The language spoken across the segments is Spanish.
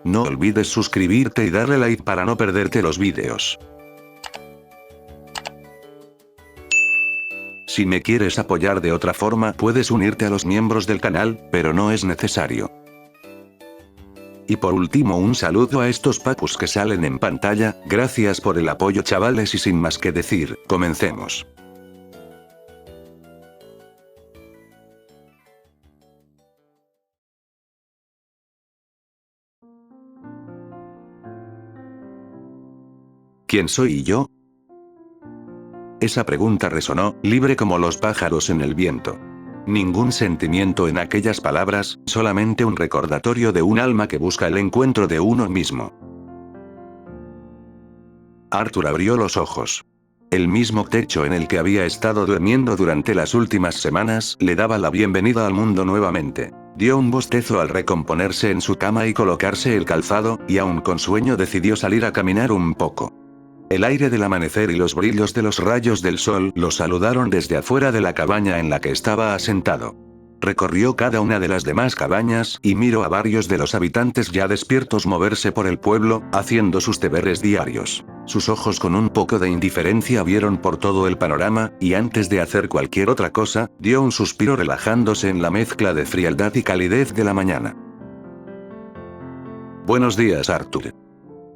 No olvides suscribirte y darle like para no perderte los vídeos. Si me quieres apoyar de otra forma, puedes unirte a los miembros del canal, pero no es necesario. Y por último, un saludo a estos papus que salen en pantalla. Gracias por el apoyo, chavales, y sin más que decir, comencemos. ¿Quién soy yo? Esa pregunta resonó, libre como los pájaros en el viento. Ningún sentimiento en aquellas palabras, solamente un recordatorio de un alma que busca el encuentro de uno mismo. Arthur abrió los ojos. El mismo techo en el que había estado durmiendo durante las últimas semanas le daba la bienvenida al mundo nuevamente. Dio un bostezo al recomponerse en su cama y colocarse el calzado, y aún con sueño decidió salir a caminar un poco. El aire del amanecer y los brillos de los rayos del sol lo saludaron desde afuera de la cabaña en la que estaba asentado. Recorrió cada una de las demás cabañas y miró a varios de los habitantes ya despiertos moverse por el pueblo, haciendo sus deberes diarios. Sus ojos con un poco de indiferencia vieron por todo el panorama, y antes de hacer cualquier otra cosa, dio un suspiro relajándose en la mezcla de frialdad y calidez de la mañana. Buenos días, Arthur.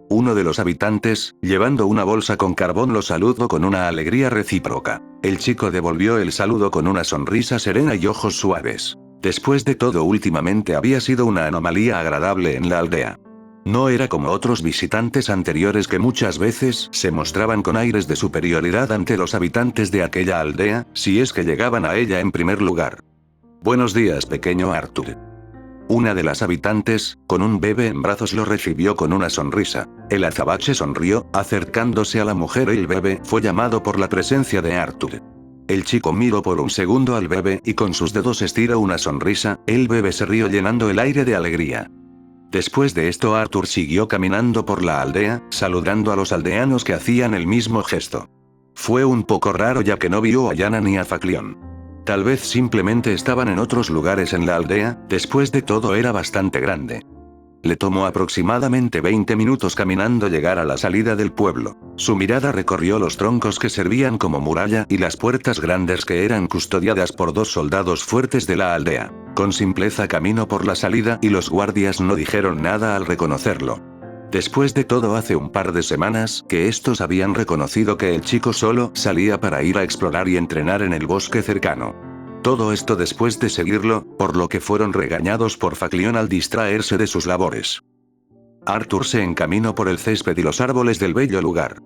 Uno de los habitantes, llevando una bolsa con carbón, lo saludó con una alegría recíproca. El chico devolvió el saludo con una sonrisa serena y ojos suaves. Después de todo, últimamente había sido una anomalía agradable en la aldea. No era como otros visitantes anteriores que muchas veces se mostraban con aires de superioridad ante los habitantes de aquella aldea, si es que llegaban a ella en primer lugar. Buenos días, pequeño Arthur. Una de las habitantes, con un bebé en brazos, lo recibió con una sonrisa. El azabache sonrió, acercándose a la mujer, y el bebé fue llamado por la presencia de Arthur. El chico miró por un segundo al bebé y con sus dedos estiró una sonrisa. El bebé se rió llenando el aire de alegría. Después de esto, Arthur siguió caminando por la aldea, saludando a los aldeanos que hacían el mismo gesto. Fue un poco raro ya que no vio a Yana ni a Faclión. Tal vez simplemente estaban en otros lugares en la aldea, después de todo era bastante grande. Le tomó aproximadamente 20 minutos caminando llegar a la salida del pueblo. Su mirada recorrió los troncos que servían como muralla y las puertas grandes que eran custodiadas por 2 soldados fuertes de la aldea. Con simpleza caminó por la salida y los guardias no dijeron nada al reconocerlo. Después de todo, hace un par de semanas que estos habían reconocido que el chico solo salía para ir a explorar y entrenar en el bosque cercano. Todo esto después de seguirlo, por lo que fueron regañados por Faclión al distraerse de sus labores. Arthur se encaminó por el césped y los árboles del bello lugar.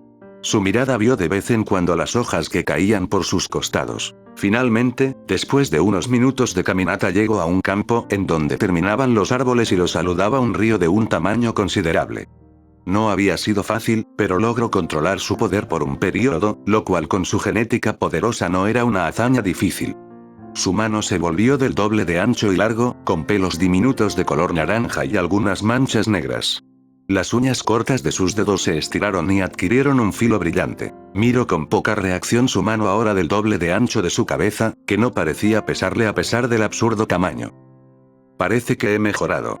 Su mirada vio de vez en cuando las hojas que caían por sus costados. Finalmente, después de unos minutos de caminata, llegó a un campo en donde terminaban los árboles y lo saludaba un río de un tamaño considerable. No había sido fácil, pero logró controlar su poder por un periodo, lo cual con su genética poderosa no era una hazaña difícil. Su mano se volvió del doble de ancho y largo, con pelos diminutos de color naranja y algunas manchas negras. Las uñas cortas de sus dedos se estiraron y adquirieron un filo brillante. Miró con poca reacción su mano ahora del doble de ancho de su cabeza, que no parecía pesarle a pesar del absurdo tamaño. Parece que he mejorado.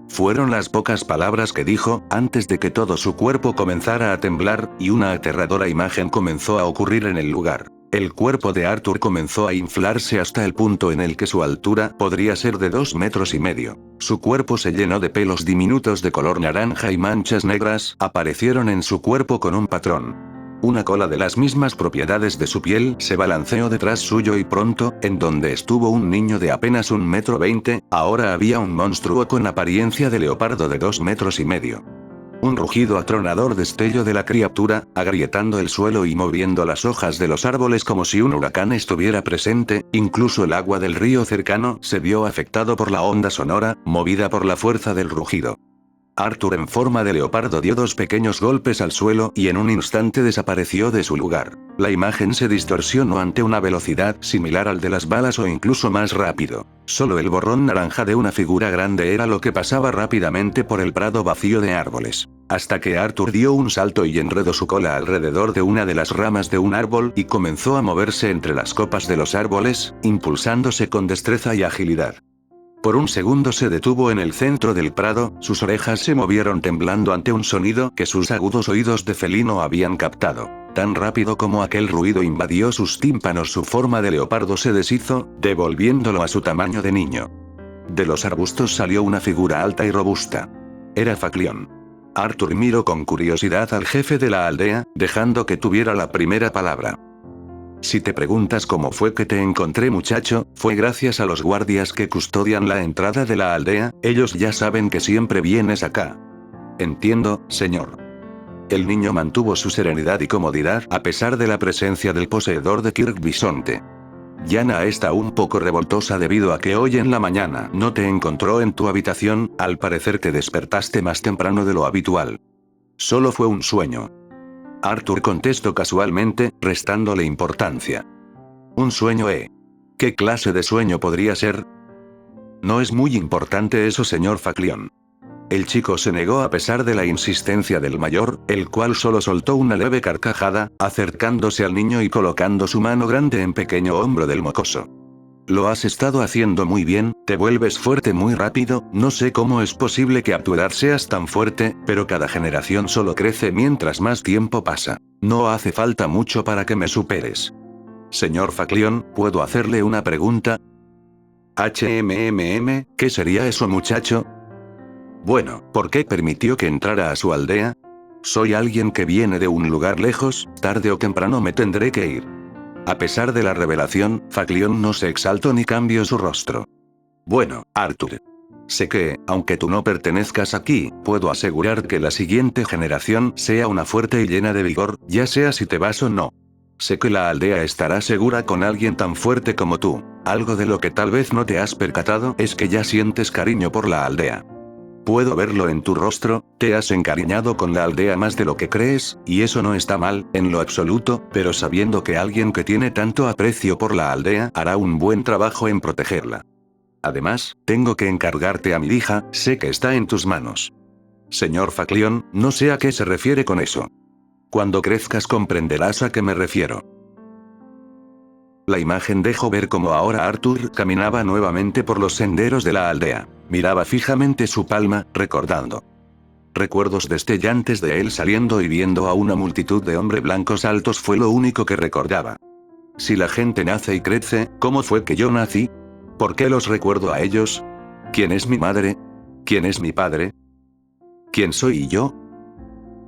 Fueron las pocas palabras que dijo, antes de que todo su cuerpo comenzara a temblar, y una aterradora imagen comenzó a ocurrir en el lugar. El cuerpo de Arthur comenzó a inflarse hasta el punto en el que su altura podría ser de 2,5 metros. Su cuerpo se llenó de pelos diminutos de color naranja y manchas negras aparecieron en su cuerpo con un patrón. Una cola de las mismas propiedades de su piel se balanceó detrás suyo y pronto, en donde estuvo un niño de apenas 1,20 m, ahora había un monstruo con apariencia de leopardo de 2,5 metros. Un rugido atronador destello de la criatura, agrietando el suelo y moviendo las hojas de los árboles como si un huracán estuviera presente. Incluso el agua del río cercano se vio afectado por la onda sonora, movida por la fuerza del rugido. Arthur, en forma de leopardo, dio 2 pequeños golpes al suelo y en un instante desapareció de su lugar. La imagen se distorsionó ante una velocidad similar al de las balas o incluso más rápido. Solo el borrón naranja de una figura grande era lo que pasaba rápidamente por el prado vacío de árboles. Hasta que Arthur dio un salto y enredó su cola alrededor de una de las ramas de un árbol y comenzó a moverse entre las copas de los árboles, impulsándose con destreza y agilidad. Por un segundo se detuvo en el centro del prado, sus orejas se movieron temblando ante un sonido que sus agudos oídos de felino habían captado. Tan rápido como aquel ruido invadió sus tímpanos, su forma de leopardo se deshizo, devolviéndolo a su tamaño de niño. De los arbustos salió una figura alta y robusta. Era Faclión. Arthur miró con curiosidad al jefe de la aldea, dejando que tuviera la primera palabra. Si te preguntas cómo fue que te encontré, muchacho, fue gracias a los guardias que custodian la entrada de la aldea, ellos ya saben que siempre vienes acá. Entiendo, señor. El niño mantuvo su serenidad y comodidad a pesar de la presencia del poseedor de Kirk Bisonte. Yana está un poco revoltosa debido a que hoy en la mañana no te encontró en tu habitación, al parecer te despertaste más temprano de lo habitual. Solo fue un sueño. Arthur contestó casualmente, restándole importancia. ¿Un sueño, ¿Qué clase de sueño podría ser? No es muy importante eso, señor Faclión. El chico se negó a pesar de la insistencia del mayor, el cual solo soltó una leve carcajada, acercándose al niño y colocando su mano grande en pequeño hombro del mocoso. Lo has estado haciendo muy bien, te vuelves fuerte muy rápido, no sé cómo es posible que a tu edad seas tan fuerte, pero cada generación solo crece mientras más tiempo pasa. No hace falta mucho para que me superes. Señor Faclión, ¿puedo hacerle una pregunta? ¿Qué sería eso, muchacho? Bueno, ¿por qué permitió que entrara a su aldea? Soy alguien que viene de un lugar lejos, tarde o temprano me tendré que ir. A pesar de la revelación, Faclión no se exaltó ni cambió su rostro. Bueno, Arthur. Sé que, aunque tú no pertenezcas aquí, puedo asegurar que la siguiente generación sea una fuerte y llena de vigor, ya sea si te vas o no. Sé que la aldea estará segura con alguien tan fuerte como tú. Algo de lo que tal vez no te has percatado es que ya sientes cariño por la aldea. Puedo verlo en tu rostro, te has encariñado con la aldea más de lo que crees, y eso no está mal, en lo absoluto, pero sabiendo que alguien que tiene tanto aprecio por la aldea hará un buen trabajo en protegerla. Además, tengo que encargarte a mi hija, sé que está en tus manos. Señor Faclión, no sé a qué se refiere con eso. Cuando crezcas comprenderás a qué me refiero. La imagen dejó ver cómo ahora Arthur caminaba nuevamente por los senderos de la aldea. Miraba fijamente su palma, recordando. Recuerdos destellantes de él saliendo y viendo a una multitud de hombres blancos altos fue lo único que recordaba. Si la gente nace y crece, ¿cómo fue que yo nací? ¿Por qué los recuerdo a ellos? ¿Quién es mi madre? ¿Quién es mi padre? ¿Quién soy yo?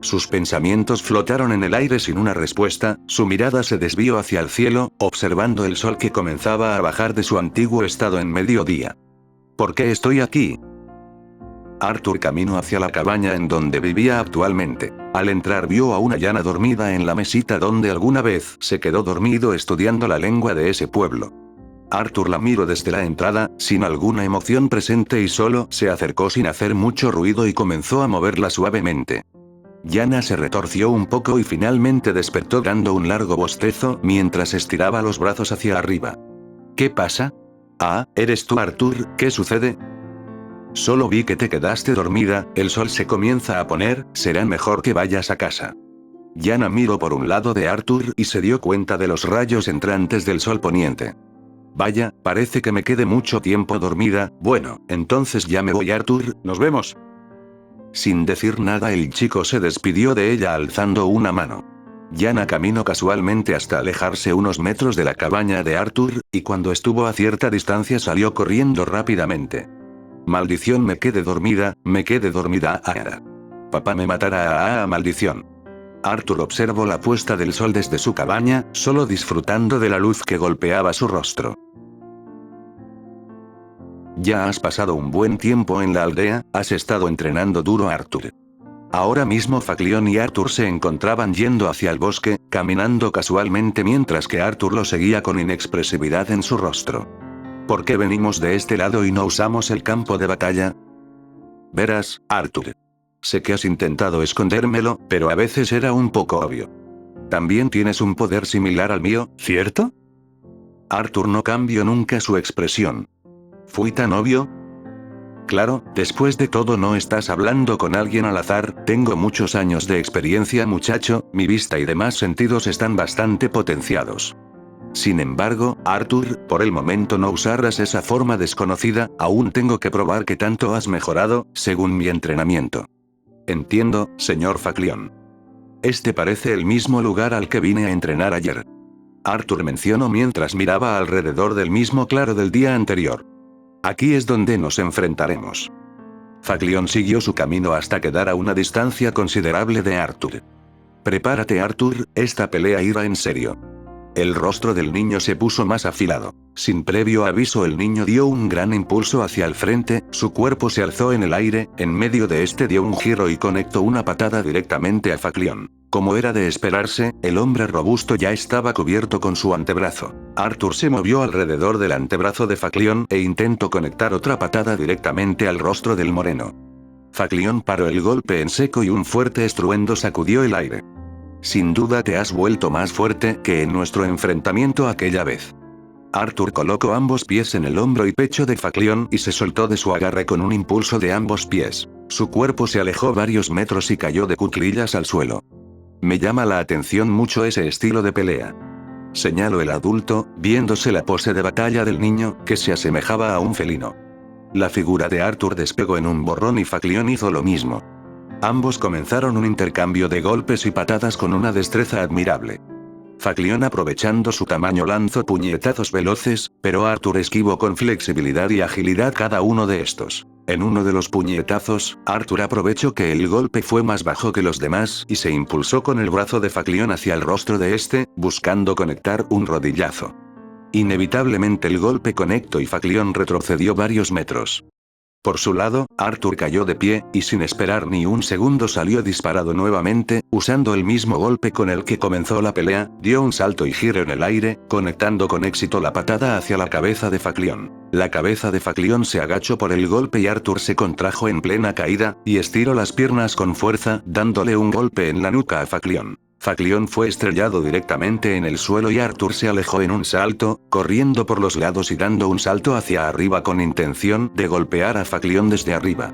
Sus pensamientos flotaron en el aire sin una respuesta, su mirada se desvió hacia el cielo, observando el sol que comenzaba a bajar de su antiguo estado en mediodía. ¿Por qué estoy aquí? Arthur caminó hacia la cabaña en donde vivía actualmente. Al entrar vio a una llana dormida en la mesita donde alguna vez se quedó dormido estudiando la lengua de ese pueblo. Arthur la miró desde la entrada, sin alguna emoción presente y solo se acercó sin hacer mucho ruido y comenzó a moverla suavemente. Yana se retorció un poco y finalmente despertó dando un largo bostezo mientras estiraba los brazos hacia arriba. ¿Qué pasa? Ah, ¿eres tú, Arthur? ¿Qué sucede? Solo vi que te quedaste dormida, el sol se comienza a poner, será mejor que vayas a casa. Yana miró por un lado de Arthur y se dio cuenta de los rayos entrantes del sol poniente. Vaya, parece que me quede mucho tiempo dormida, bueno, entonces ya me voy, Arthur, nos vemos. Sin decir nada el chico se despidió de ella alzando una mano. Yana caminó casualmente hasta alejarse unos metros de la cabaña de Arthur, y cuando estuvo a cierta distancia salió corriendo rápidamente. Maldición, me quedé dormida, ah. Papá me matará, maldición. Arthur observó la puesta del sol desde su cabaña, solo disfrutando de la luz que golpeaba su rostro. Ya has pasado un buen tiempo en la aldea, has estado entrenando duro, Arthur. Ahora mismo Faclión y Arthur se encontraban yendo hacia el bosque, caminando casualmente mientras que Arthur lo seguía con inexpresividad en su rostro. ¿Por qué venimos de este lado y no usamos el campo de batalla? Verás, Arthur. Sé que has intentado escondérmelo, pero a veces era un poco obvio. También tienes un poder similar al mío, ¿cierto? Arthur no cambió nunca su expresión. ¿Fui tan obvio? Claro, después de todo no estás hablando con alguien al azar, tengo muchos años de experiencia, muchacho, mi vista y demás sentidos están bastante potenciados. Sin embargo, Arthur, por el momento no usarás esa forma desconocida, aún tengo que probar que tanto has mejorado, según mi entrenamiento. Entiendo, señor Faclion. Este parece el mismo lugar al que vine a entrenar ayer. Arthur mencionó mientras miraba alrededor del mismo claro del día anterior. Aquí es donde nos enfrentaremos. Faclion siguió su camino hasta quedar a una distancia considerable de Arthur. Prepárate, Arthur, esta pelea irá en serio. El rostro del niño se puso más afilado. Sin previo aviso, el niño dio un gran impulso hacia el frente, su cuerpo se alzó en el aire, en medio de este dio un giro y conectó una patada directamente a Faclion. Como era de esperarse, el hombre robusto ya estaba cubierto con su antebrazo. Arthur se movió alrededor del antebrazo de Faclion e intentó conectar otra patada directamente al rostro del moreno. Faclion paró el golpe en seco y un fuerte estruendo sacudió el aire. Sin duda te has vuelto más fuerte que en nuestro enfrentamiento aquella vez. Arthur colocó ambos pies en el hombro y pecho de Faclion y se soltó de su agarre con un impulso de ambos pies. Su cuerpo se alejó varios metros y cayó de cuclillas al suelo. Me llama la atención mucho ese estilo de pelea. Señaló el adulto, viéndose la pose de batalla del niño, que se asemejaba a un felino. La figura de Arthur despegó en un borrón y Faclion hizo lo mismo. Ambos comenzaron un intercambio de golpes y patadas con una destreza admirable. Faclion, aprovechando su tamaño, lanzó puñetazos veloces, pero Arthur esquivó con flexibilidad y agilidad cada uno de estos. En uno de los puñetazos, Arthur aprovechó que el golpe fue más bajo que los demás y se impulsó con el brazo de Faclion hacia el rostro de este, buscando conectar un rodillazo. Inevitablemente el golpe conectó y Faclion retrocedió varios metros. Por su lado, Arthur cayó de pie, y sin esperar ni un segundo salió disparado nuevamente, usando el mismo golpe con el que comenzó la pelea, dio un salto y giro en el aire, conectando con éxito la patada hacia la cabeza de Faclion. La cabeza de Faclion se agachó por el golpe y Arthur se contrajo en plena caída, y estiró las piernas con fuerza, dándole un golpe en la nuca a Faclion. Faclion fue estrellado directamente en el suelo y Arthur se alejó en un salto, corriendo por los lados y dando un salto hacia arriba con intención de golpear a Faclion desde arriba.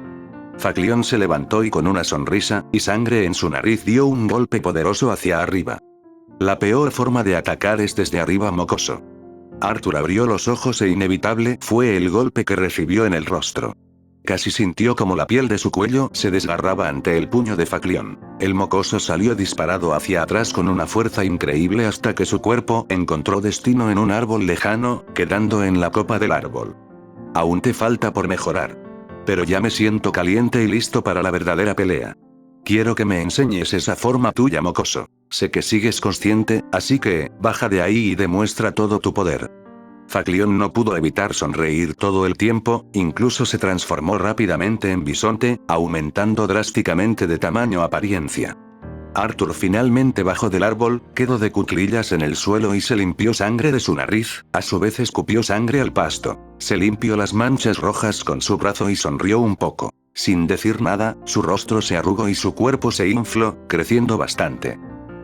Faclion se levantó y con una sonrisa y sangre en su nariz dio un golpe poderoso hacia arriba. La peor forma de atacar es desde arriba, mocoso. Arthur abrió los ojos e inevitable fue el golpe que recibió en el rostro. Casi sintió como la piel de su cuello se desgarraba ante el puño de Faclion. El mocoso salió disparado hacia atrás con una fuerza increíble hasta que su cuerpo encontró destino en un árbol lejano, quedando en la copa del árbol. Aún te falta por mejorar. Pero ya me siento caliente y listo para la verdadera pelea. Quiero que me enseñes esa forma tuya, mocoso. Sé que sigues consciente, así que, baja de ahí y demuestra todo tu poder. Faclion no pudo evitar sonreír todo el tiempo, incluso se transformó rápidamente en bisonte, aumentando drásticamente de tamaño apariencia. Arthur finalmente bajó del árbol, quedó de cuclillas en el suelo y se limpió sangre de su nariz, a su vez escupió sangre al pasto. Se limpió las manchas rojas con su brazo y sonrió un poco. Sin decir nada, su rostro se arrugó y su cuerpo se infló, creciendo bastante.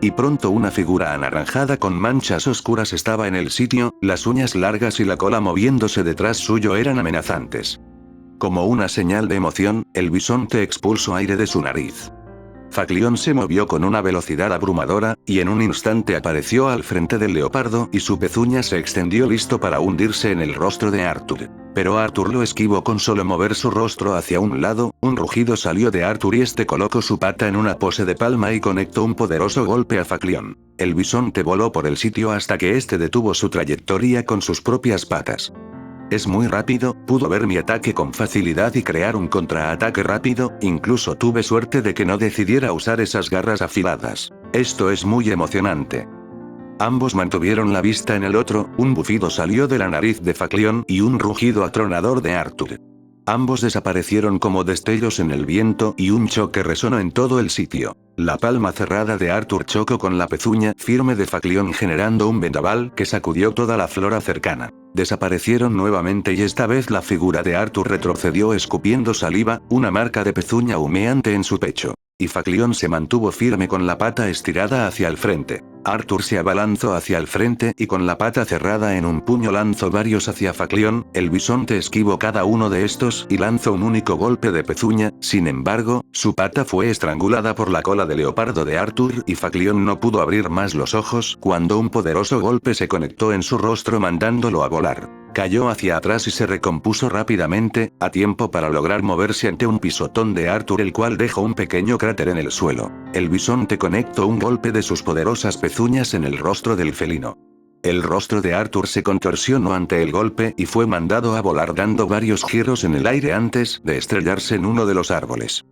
Y pronto una figura anaranjada con manchas oscuras estaba en el sitio, las uñas largas y la cola moviéndose detrás suyo eran amenazantes. Como una señal de emoción, el bisonte expulsó aire de su nariz. Faclion se movió con una velocidad abrumadora, y en un instante apareció al frente del leopardo y su pezuña se extendió listo para hundirse en el rostro de Arthur. Pero Arthur lo esquivó con solo mover su rostro hacia un lado, un rugido salió de Arthur y este colocó su pata en una pose de palma y conectó un poderoso golpe a Faclion. El bisonte voló por el sitio hasta que este detuvo su trayectoria con sus propias patas. Es muy rápido, pudo ver mi ataque con facilidad y crear un contraataque rápido, incluso tuve suerte de que no decidiera usar esas garras afiladas. Esto es muy emocionante. Ambos mantuvieron la vista en el otro, un bufido salió de la nariz de Faclion y un rugido atronador de Arthur. Ambos desaparecieron como destellos en el viento y un choque resonó en todo el sitio. La palma cerrada de Arthur chocó con la pezuña firme de Faclion generando un vendaval que sacudió toda la flora cercana. Desaparecieron nuevamente y esta vez la figura de Arthur retrocedió escupiendo saliva, una marca de pezuña humeante en su pecho. y Faclión se mantuvo firme con la pata estirada hacia el frente. Arthur se abalanzó hacia el frente y con la pata cerrada en un puño lanzó varios hacia Faclión. El bisonte esquivó cada uno de estos y lanzó un único golpe de pezuña. Sin embargo, su pata fue estrangulada por la cola de leopardo de Arthur y Faclión no pudo abrir más los ojos cuando un poderoso golpe se conectó en su rostro mandándolo a volar. Cayó hacia atrás y se recompuso rápidamente, a tiempo para lograr moverse ante un pisotón de Arthur, el cual dejó un pequeño cráter en el suelo. El bisonte conectó un golpe de sus poderosas pezuñas en el rostro del felino. El rostro de Arthur se contorsionó ante el golpe y fue mandado a volar dando varios giros en el aire antes de estrellarse en uno de los árboles.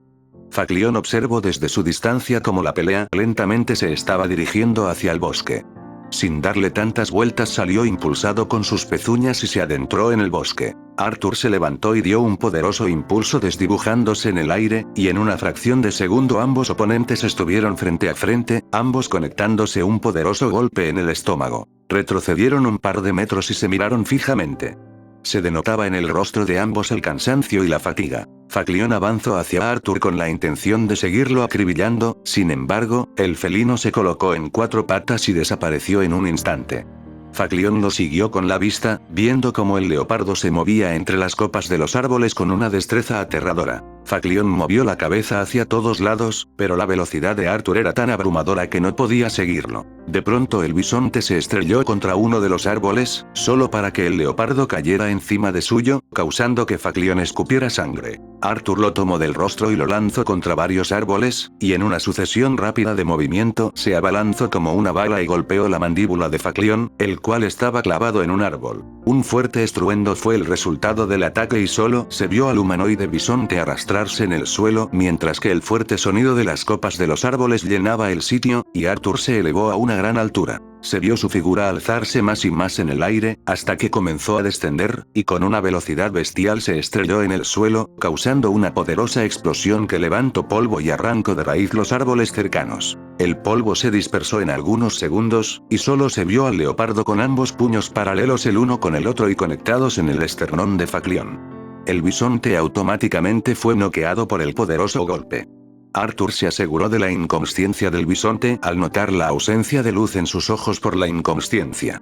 Faclión observó desde su distancia cómo la pelea lentamente se estaba dirigiendo hacia el bosque. Sin darle tantas vueltas salió impulsado con sus pezuñas y se adentró en el bosque. Arthur se levantó y dio un poderoso impulso desdibujándose en el aire, y en una fracción de segundo ambos oponentes estuvieron frente a frente, ambos conectándose un poderoso golpe en el estómago. Retrocedieron un par de metros y se miraron fijamente. Se denotaba en el rostro de ambos el cansancio y la fatiga. Faclión avanzó hacia Arthur con la intención de seguirlo acribillando, sin embargo, el felino se colocó en 4 patas y desapareció en un instante. Faclión lo siguió con la vista, viendo cómo el leopardo se movía entre las copas de los árboles con una destreza aterradora. Faclión movió la cabeza hacia todos lados, pero la velocidad de Arthur era tan abrumadora que no podía seguirlo. De pronto el bisonte se estrelló contra uno de los árboles, solo para que el leopardo cayera encima de suyo, causando que Faclión escupiera sangre. Arthur lo tomó del rostro y lo lanzó contra varios árboles, y en una sucesión rápida de movimiento se abalanzó como una bala y golpeó la mandíbula de Faclión, el cual estaba clavado en un árbol. Un fuerte estruendo fue el resultado del ataque y solo se vio al humanoide bisonte arrastrarse en el suelo mientras que el fuerte sonido de las copas de los árboles llenaba el sitio, y Arthur se elevó a una gran altura. Se vio su figura alzarse más y más en el aire, hasta que comenzó a descender, y con una velocidad bestial se estrelló en el suelo, causando una poderosa explosión que levantó polvo y arrancó de raíz los árboles cercanos. El polvo se dispersó en algunos segundos, y solo se vio al leopardo con ambos puños paralelos el uno con el otro y conectados en el esternón de Faclión. El bisonte automáticamente fue noqueado por el poderoso golpe. Arthur se aseguró de la inconsciencia del bisonte al notar la ausencia de luz en sus ojos por la inconsciencia.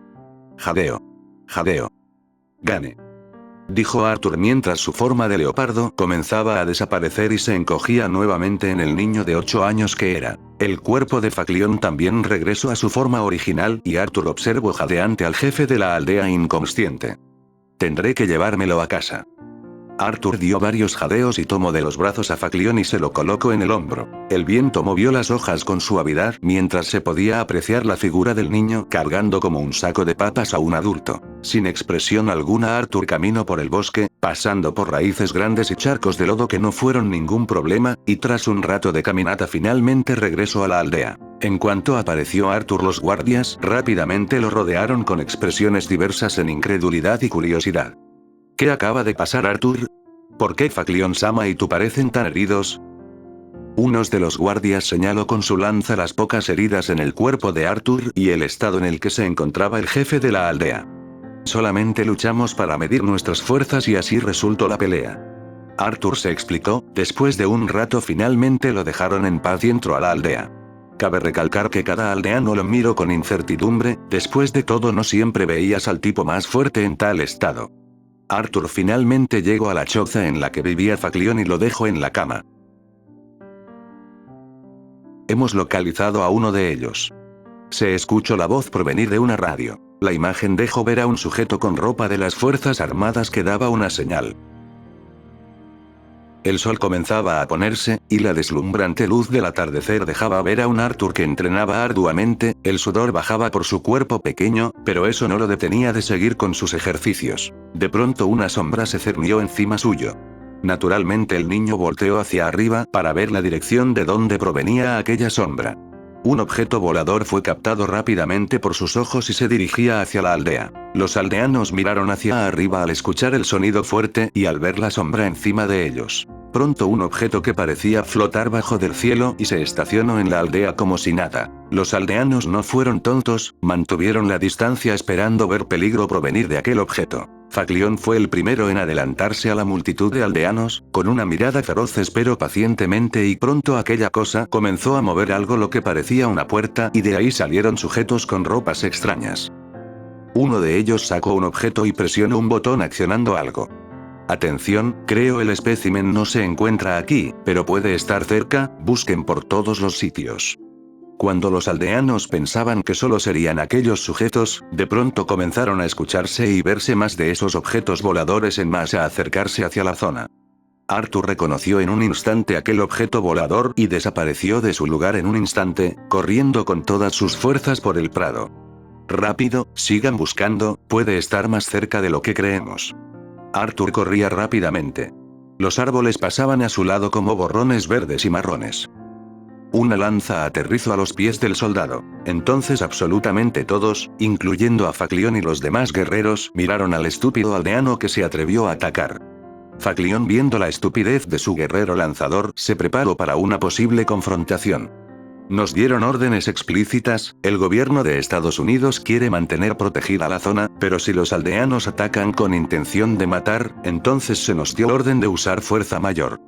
Jadeo. Jadeo. Gane. Dijo Arthur mientras su forma de leopardo comenzaba a desaparecer y se encogía nuevamente en el niño de 8 años que era. El cuerpo de Faclión también regresó a su forma original y Arthur observó jadeante al jefe de la aldea inconsciente. Tendré que llevármelo a casa. Arthur dio varios jadeos y tomó de los brazos a Faclión y se lo colocó en el hombro. El viento movió las hojas con suavidad mientras se podía apreciar la figura del niño cargando como un saco de papas a un adulto. Sin expresión alguna Arthur caminó por el bosque, pasando por raíces grandes y charcos de lodo que no fueron ningún problema, y tras un rato de caminata finalmente regresó a la aldea. En cuanto apareció Arthur, los guardias rápidamente lo rodearon con expresiones diversas en incredulidad y curiosidad. ¿Qué acaba de pasar, Arthur? ¿Por qué Faclión-sama y tú parecen tan heridos? Uno de los guardias señaló con su lanza las pocas heridas en el cuerpo de Arthur y el estado en el que se encontraba el jefe de la aldea. Solamente luchamos para medir nuestras fuerzas y así resultó la pelea. Arthur se explicó, después de un rato finalmente lo dejaron en paz y entró a la aldea. Cabe recalcar que cada aldeano lo miró con incertidumbre, después de todo no siempre veías al tipo más fuerte en tal estado. Arthur finalmente llegó a la choza en la que vivía Faclión y lo dejó en la cama. Hemos localizado a uno de ellos. Se escuchó la voz provenir de una radio. La imagen dejó ver a un sujeto con ropa de las Fuerzas Armadas que daba una señal. El sol comenzaba a ponerse, y la deslumbrante luz del atardecer dejaba ver a un Arthur que entrenaba arduamente, el sudor bajaba por su cuerpo pequeño, pero eso no lo detenía de seguir con sus ejercicios. De pronto una sombra se cernió encima suyo. Naturalmente el niño volteó hacia arriba para ver la dirección de donde provenía aquella sombra. Un objeto volador fue captado rápidamente por sus ojos y se dirigía hacia la aldea. Los aldeanos miraron hacia arriba al escuchar el sonido fuerte y al ver la sombra encima de ellos. Pronto un objeto que parecía flotar bajo del cielo y se estacionó en la aldea como si nada. Los aldeanos no fueron tontos, mantuvieron la distancia esperando ver peligro provenir de aquel objeto. Faclión fue el primero en adelantarse a la multitud de aldeanos, con una mirada feroz esperó pacientemente y pronto aquella cosa comenzó a mover algo lo que parecía una puerta y de ahí salieron sujetos con ropas extrañas. Uno de ellos sacó un objeto y presionó un botón accionando algo. Atención, creo el espécimen no se encuentra aquí, pero puede estar cerca, busquen por todos los sitios. Cuando los aldeanos pensaban que solo serían aquellos sujetos, de pronto comenzaron a escucharse y verse más de esos objetos voladores en masa acercarse hacia la zona. Arthur reconoció en un instante aquel objeto volador y desapareció de su lugar en un instante, corriendo con todas sus fuerzas por el prado. Rápido, sigan buscando, puede estar más cerca de lo que creemos. Arthur corría rápidamente. Los árboles pasaban a su lado como borrones verdes y marrones. Una lanza aterrizó a los pies del soldado. Entonces absolutamente todos, incluyendo a Faclión y los demás guerreros, miraron al estúpido aldeano que se atrevió a atacar. Faclión, viendo la estupidez de su guerrero lanzador, se preparó para una posible confrontación. Nos dieron órdenes explícitas, el gobierno de Estados Unidos quiere mantener protegida la zona, pero si los aldeanos atacan con intención de matar, entonces se nos dio orden de usar fuerza mayor.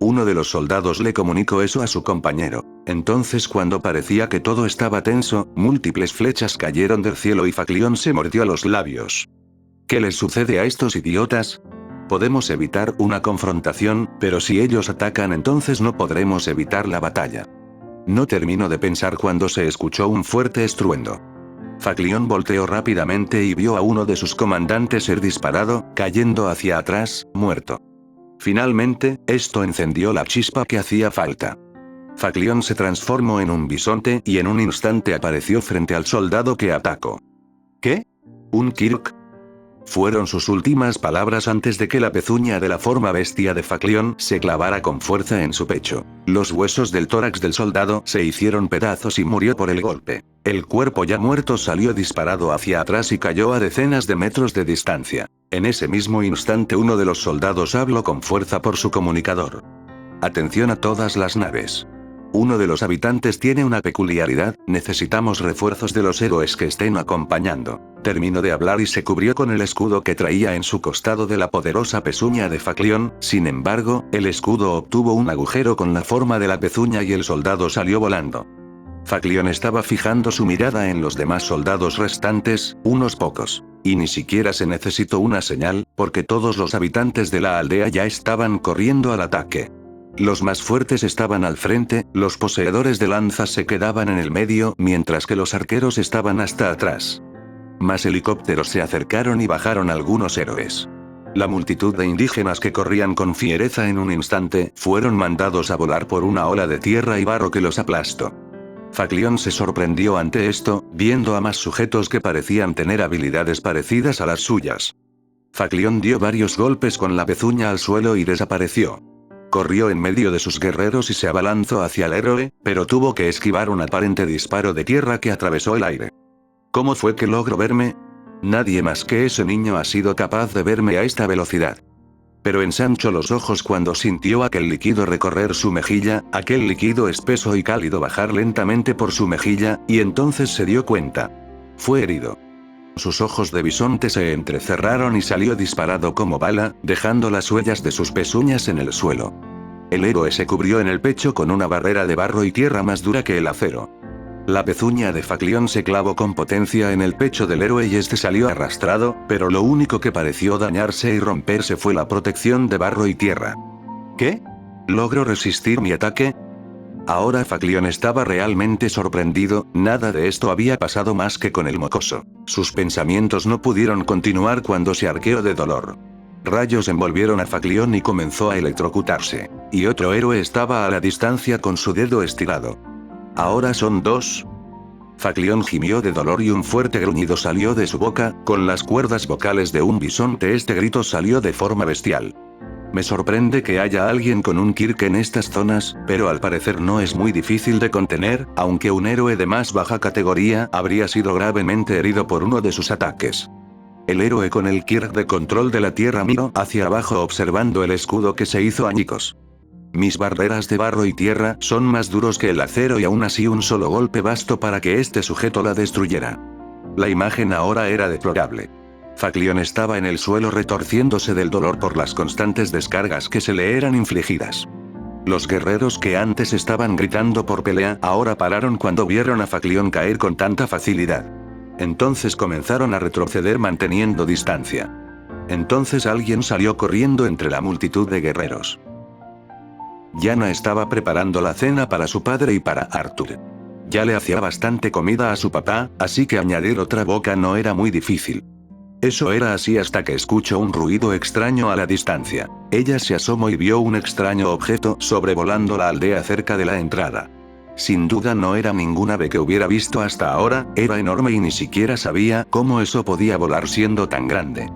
Uno de los soldados le comunicó eso a su compañero. Entonces, cuando parecía que todo estaba tenso, múltiples flechas cayeron del cielo y Faclión se mordió los labios. ¿Qué les sucede a estos idiotas? Podemos evitar una confrontación, pero si ellos atacan entonces no podremos evitar la batalla. No terminó de pensar cuando se escuchó un fuerte estruendo. Faclión volteó rápidamente y vio a uno de sus comandantes ser disparado, cayendo hacia atrás, muerto. Finalmente, esto encendió la chispa que hacía falta. Faclión se transformó en un bisonte y en un instante apareció frente al soldado que atacó. ¿Qué? ¿Un Kirk? Fueron sus últimas palabras antes de que la pezuña de la forma bestia de Faclión se clavara con fuerza en su pecho. Los huesos del tórax del soldado se hicieron pedazos y murió por el golpe. El cuerpo ya muerto salió disparado hacia atrás y cayó a decenas de metros de distancia. En ese mismo instante uno de los soldados habló con fuerza por su comunicador. Atención a todas las naves. Uno de los habitantes tiene una peculiaridad, necesitamos refuerzos de los héroes que estén acompañando. Terminó de hablar y se cubrió con el escudo que traía en su costado de la poderosa pezuña de Faclión, sin embargo, el escudo obtuvo un agujero con la forma de la pezuña y el soldado salió volando. Faclión estaba fijando su mirada en los demás soldados restantes, unos pocos. Y ni siquiera se necesitó una señal, porque todos los habitantes de la aldea ya estaban corriendo al ataque. Los más fuertes estaban al frente, los poseedores de lanzas se quedaban en el medio, mientras que los arqueros estaban hasta atrás. Más helicópteros se acercaron y bajaron algunos héroes. La multitud de indígenas que corrían con fiereza en un instante, fueron mandados a volar por una ola de tierra y barro que los aplastó. Faclión se sorprendió ante esto, viendo a más sujetos que parecían tener habilidades parecidas a las suyas. Faclión dio varios golpes con la pezuña al suelo y desapareció. Corrió en medio de sus guerreros y se abalanzó hacia el héroe, pero tuvo que esquivar un aparente disparo de tierra que atravesó el aire. ¿Cómo fue que logró verme? Nadie más que ese niño ha sido capaz de verme a esta velocidad. Pero ensanchó los ojos cuando sintió aquel líquido recorrer su mejilla, aquel líquido espeso y cálido bajar lentamente por su mejilla, y entonces se dio cuenta. Fue herido. Sus ojos de bisonte se entrecerraron y salió disparado como bala, dejando las huellas de sus pezuñas en el suelo. El héroe se cubrió en el pecho con una barrera de barro y tierra más dura que el acero. La pezuña de Faclión se clavó con potencia en el pecho del héroe y este salió arrastrado, pero lo único que pareció dañarse y romperse fue la protección de barro y tierra. ¿Qué? ¿Logró resistir mi ataque? Ahora Faclión estaba realmente sorprendido, nada de esto había pasado más que con el mocoso. Sus pensamientos no pudieron continuar cuando se arqueó de dolor. Rayos envolvieron a Faclión y comenzó a electrocutarse. Y otro héroe estaba a la distancia con su dedo estirado. ¿Ahora son dos? Faclión gimió de dolor y un fuerte gruñido salió de su boca, con las cuerdas vocales de un bisonte. Este grito salió de forma bestial. Me sorprende que haya alguien con un Kirk en estas zonas, pero al parecer no es muy difícil de contener, aunque un héroe de más baja categoría habría sido gravemente herido por uno de sus ataques. El héroe con el Kirk de control de la tierra miró hacia abajo observando el escudo que se hizo añicos. Mis barreras de barro y tierra son más duros que el acero y aún así un solo golpe bastó para que este sujeto la destruyera. La imagen ahora era deplorable. Faclión estaba en el suelo retorciéndose del dolor por las constantes descargas que se le eran infligidas. Los guerreros que antes estaban gritando por pelea ahora pararon cuando vieron a Faclión caer con tanta facilidad. Entonces comenzaron a retroceder manteniendo distancia. Entonces alguien salió corriendo entre la multitud de guerreros. Yana estaba preparando la cena para su padre y para Arthur. Ya le hacía bastante comida a su papá, así que añadir otra boca no era muy difícil. Eso era así hasta que escuchó un ruido extraño a la distancia. Ella se asomó y vio un extraño objeto sobrevolando la aldea cerca de la entrada. Sin duda no era ningún ave que hubiera visto hasta ahora, era enorme y ni siquiera sabía cómo eso podía volar siendo tan grande.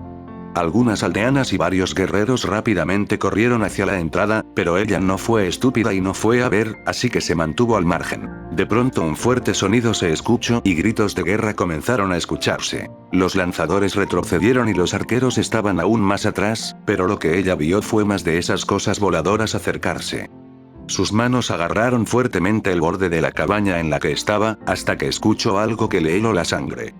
Algunas aldeanas y varios guerreros rápidamente corrieron hacia la entrada, pero ella no fue estúpida y no fue a ver, así que se mantuvo al margen. De pronto un fuerte sonido se escuchó y gritos de guerra comenzaron a escucharse. Los lanzadores retrocedieron y los arqueros estaban aún más atrás, pero lo que ella vio fue más de esas cosas voladoras acercarse. Sus manos agarraron fuertemente el borde de la cabaña en la que estaba, hasta que escuchó algo que le heló la sangre.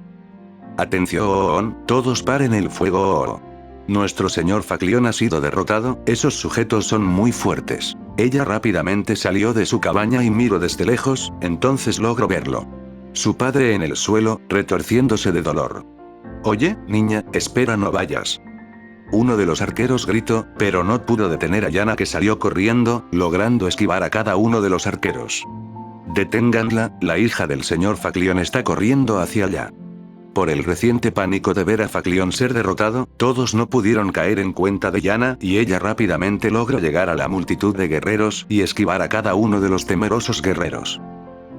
Atención, todos paren el fuego. Nuestro señor Faclión ha sido derrotado, esos sujetos son muy fuertes. Ella rápidamente salió de su cabaña y miró desde lejos, entonces logró verlo. Su padre en el suelo, retorciéndose de dolor. Oye, niña, espera, no vayas. Uno de los arqueros gritó, pero no pudo detener a Yana, que salió corriendo, logrando esquivar a cada uno de los arqueros. Deténganla, la hija del señor Faclión está corriendo hacia allá. Por el reciente pánico de ver a Faclión ser derrotado, todos no pudieron caer en cuenta de Yana, y ella rápidamente logró llegar a la multitud de guerreros y esquivar a cada uno de los temerosos guerreros.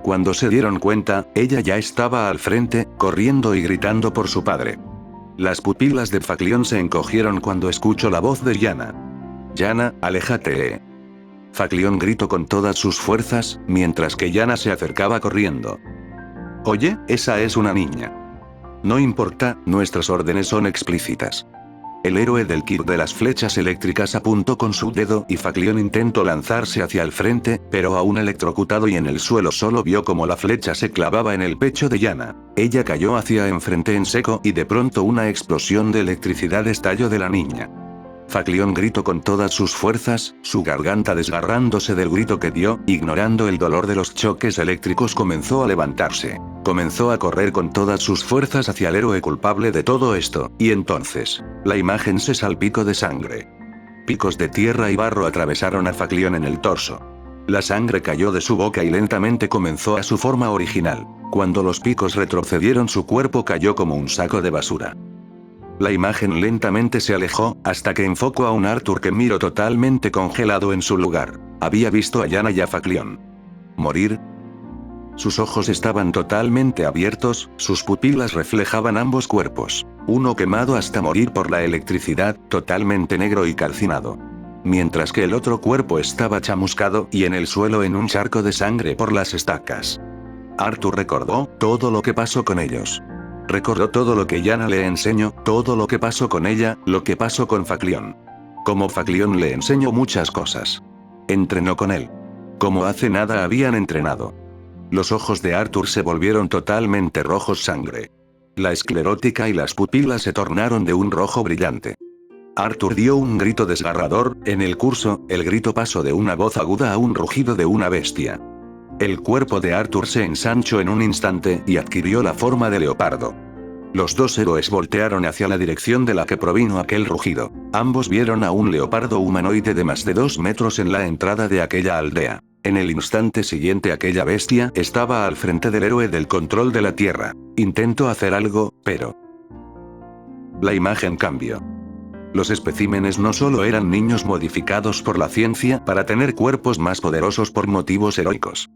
Cuando se dieron cuenta, ella ya estaba al frente, corriendo y gritando por su padre. Las pupilas de Faclión se encogieron cuando escuchó la voz de Yana. Yana, aléjate. Faclión gritó con todas sus fuerzas, mientras que Yana se acercaba corriendo. Oye, esa es una niña. No importa, nuestras órdenes son explícitas. El héroe del kit de las flechas eléctricas apuntó con su dedo y Faclión intentó lanzarse hacia el frente, pero aún electrocutado y en el suelo solo vio como la flecha se clavaba en el pecho de Yana. Ella cayó hacia enfrente en seco y de pronto una explosión de electricidad estalló de la niña. Faclión gritó con todas sus fuerzas, su garganta desgarrándose del grito que dio, ignorando el dolor de los choques eléctricos comenzó a levantarse. Comenzó a correr con todas sus fuerzas hacia el héroe culpable de todo esto, y entonces, la imagen se salpicó de sangre. Picos de tierra y barro atravesaron a Faclión en el torso. La sangre cayó de su boca y lentamente comenzó a su forma original. Cuando los picos retrocedieron su cuerpo cayó como un saco de basura. La imagen lentamente se alejó, hasta que enfocó a un Arthur que miró totalmente congelado en su lugar. Había visto a Yana y a Faclión morir. Sus ojos estaban totalmente abiertos, sus pupilas reflejaban ambos cuerpos. Uno quemado hasta morir por la electricidad, totalmente negro y calcinado. Mientras que el otro cuerpo estaba chamuscado y en el suelo en un charco de sangre por las estacas. Arthur recordó todo lo que pasó con ellos. Recordó todo lo que Yana le enseñó, todo lo que pasó con ella, lo que pasó con Faclión. Como Faclión le enseñó muchas cosas. Entrenó con él. Como hace nada habían entrenado. Los ojos de Arthur se volvieron totalmente rojos sangre. La esclerótica y las pupilas se tornaron de un rojo brillante. Arthur dio un grito desgarrador, en el curso, el grito pasó de una voz aguda a un rugido de una bestia. El cuerpo de Arthur se ensanchó en un instante y adquirió la forma de leopardo. Los dos héroes voltearon hacia la dirección de la que provino aquel rugido. Ambos vieron a un leopardo humanoide de más de 2 metros en la entrada de aquella aldea. En el instante siguiente aquella bestia estaba al frente del héroe del control de la tierra. Intentó hacer algo, pero... La imagen cambió. Los especímenes no solo eran niños modificados por la ciencia para tener cuerpos más poderosos por motivos heroicos.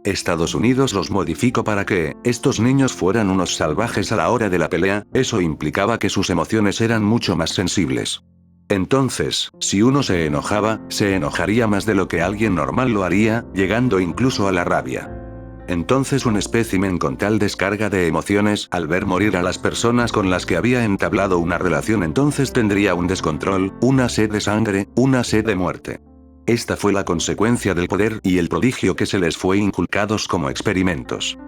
Estados Unidos los modificó para que estos niños fueran unos salvajes a la hora de la pelea, eso implicaba que sus emociones eran mucho más sensibles. Entonces, si uno se enojaba, se enojaría más de lo que alguien normal lo haría, llegando incluso a la rabia. Entonces un espécimen con tal descarga de emociones, al ver morir a las personas con las que había entablado una relación, entonces tendría un descontrol, una sed de sangre, una sed de muerte. Esta fue la consecuencia del poder y el prodigio que se les fue inculcados como experimentos.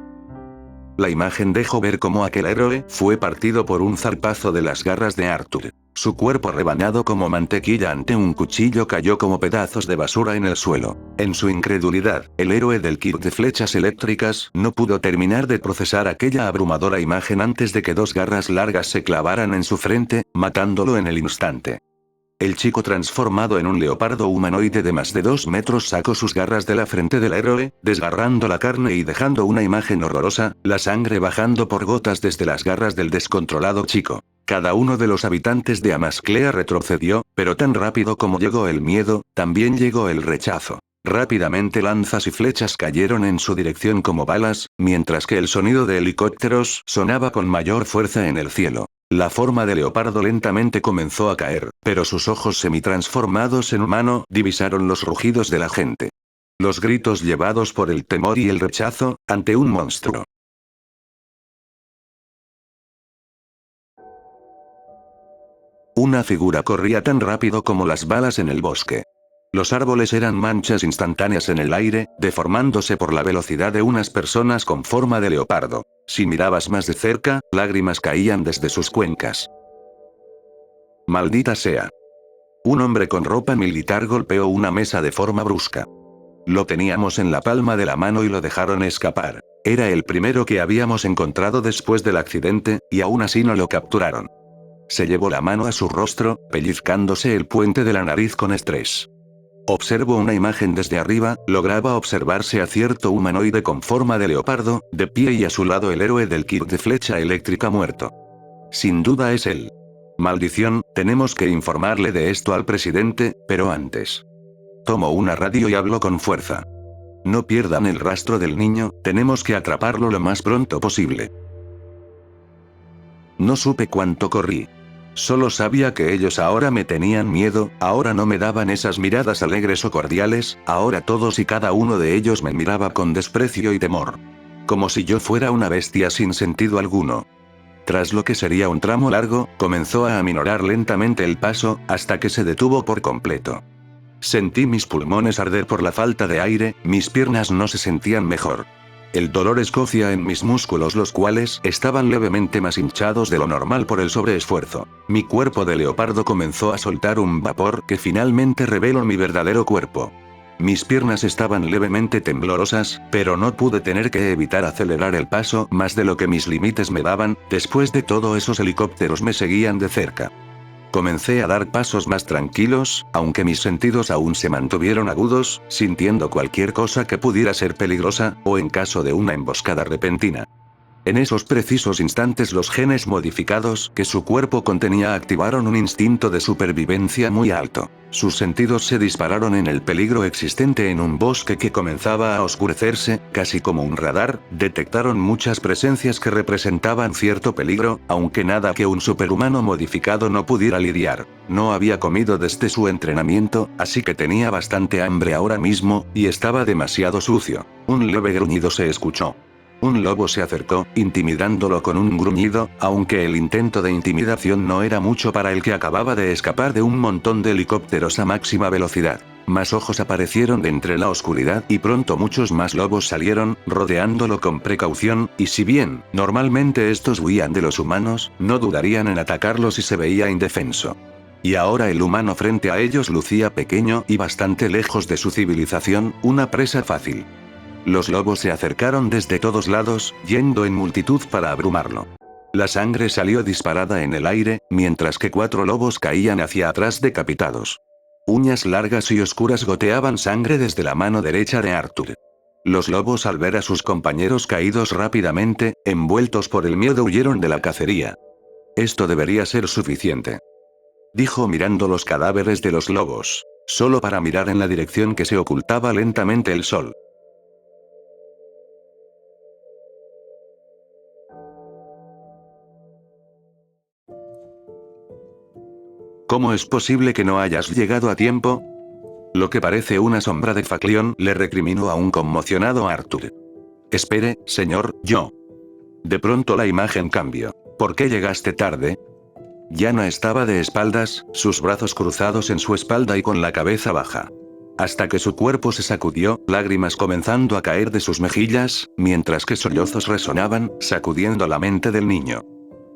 La imagen dejó ver cómo aquel héroe fue partido por un zarpazo de las garras de Arthur. Su cuerpo rebanado como mantequilla ante un cuchillo cayó como pedazos de basura en el suelo. En su incredulidad, el héroe del kit de flechas eléctricas no pudo terminar de procesar aquella abrumadora imagen antes de que dos garras largas se clavaran en su frente, matándolo en el instante. El chico transformado en un leopardo humanoide de más de 2 metros sacó sus garras de la frente del héroe, desgarrando la carne y dejando una imagen horrorosa, la sangre bajando por gotas desde las garras del descontrolado chico. Cada uno de los habitantes de Amasclea retrocedió, pero tan rápido como llegó el miedo, también llegó el rechazo. Rápidamente lanzas y flechas cayeron en su dirección como balas, mientras que el sonido de helicópteros sonaba con mayor fuerza en el cielo. La forma de leopardo lentamente comenzó a caer, pero sus ojos semitransformados en humano divisaron los rugidos de la gente. Los gritos llevados por el temor y el rechazo, ante un monstruo. Una figura corría tan rápido como las balas en el bosque. Los árboles eran manchas instantáneas en el aire, deformándose por la velocidad de unas personas con forma de leopardo. Si mirabas más de cerca, lágrimas caían desde sus cuencas. Maldita sea. Un hombre con ropa militar golpeó una mesa de forma brusca. Lo teníamos en la palma de la mano y lo dejaron escapar. Era el primero que habíamos encontrado después del accidente, y aún así no lo capturaron. Se llevó la mano a su rostro, pellizcándose el puente de la nariz con estrés. Observo una imagen desde arriba, lograba observarse a cierto humanoide con forma de leopardo, de pie y a su lado el héroe del kit de flecha eléctrica muerto. Sin duda es él. Maldición, tenemos que informarle de esto al presidente, pero antes. Tomo una radio y hablo con fuerza. No pierdan el rastro del niño, tenemos que atraparlo lo más pronto posible. No supe cuánto corrí. Solo sabía que ellos ahora me tenían miedo, ahora no me daban esas miradas alegres o cordiales, ahora todos y cada uno de ellos me miraba con desprecio y temor. Como si yo fuera una bestia sin sentido alguno. Tras lo que sería un tramo largo, comenzó a aminorar lentamente el paso, hasta que se detuvo por completo. Sentí mis pulmones arder por la falta de aire, mis piernas no se sentían mejor. El dolor escocía en mis músculos, los cuales estaban levemente más hinchados de lo normal por el sobreesfuerzo. Mi cuerpo de leopardo comenzó a soltar un vapor que finalmente reveló mi verdadero cuerpo. Mis piernas estaban levemente temblorosas, pero no pude tener que evitar acelerar el paso más de lo que mis límites me daban, después de todo esos helicópteros me seguían de cerca. Comencé a dar pasos más tranquilos, aunque mis sentidos aún se mantuvieron agudos, sintiendo cualquier cosa que pudiera ser peligrosa, o en caso de una emboscada repentina. En esos precisos instantes los genes modificados que su cuerpo contenía activaron un instinto de supervivencia muy alto. Sus sentidos se dispararon en el peligro existente en un bosque que comenzaba a oscurecerse, casi como un radar, detectaron muchas presencias que representaban cierto peligro, aunque nada que un superhumano modificado no pudiera lidiar. No había comido desde su entrenamiento, así que tenía bastante hambre ahora mismo, y estaba demasiado sucio. Un leve gruñido se escuchó. Un lobo se acercó, intimidándolo con un gruñido, aunque el intento de intimidación no era mucho para el que acababa de escapar de un montón de helicópteros a máxima velocidad. Más ojos aparecieron de entre la oscuridad y pronto muchos más lobos salieron, rodeándolo con precaución, y si bien, normalmente estos huían de los humanos, no dudarían en atacarlo si se veía indefenso. Y ahora el humano frente a ellos lucía pequeño y bastante lejos de su civilización, una presa fácil. Los lobos se acercaron desde todos lados, yendo en multitud para abrumarlo. La sangre salió disparada en el aire, mientras que 4 lobos caían hacia atrás decapitados. Uñas largas y oscuras goteaban sangre desde la mano derecha de Arthur. Los lobos al ver a sus compañeros caídos rápidamente, envueltos por el miedo, huyeron de la cacería. Esto debería ser suficiente, dijo mirando los cadáveres de los lobos, solo para mirar en la dirección que se ocultaba lentamente el sol. ¿Cómo es posible que no hayas llegado a tiempo? Lo que parece una sombra de Faclión le recriminó a un conmocionado Arthur. Espere, señor, yo. De pronto la imagen cambió. ¿Por qué llegaste tarde? Ya no estaba de espaldas, sus brazos cruzados en su espalda y con la cabeza baja. hasta que su cuerpo se sacudió, lágrimas comenzando a caer de sus mejillas, mientras que sollozos resonaban, sacudiendo la mente del niño.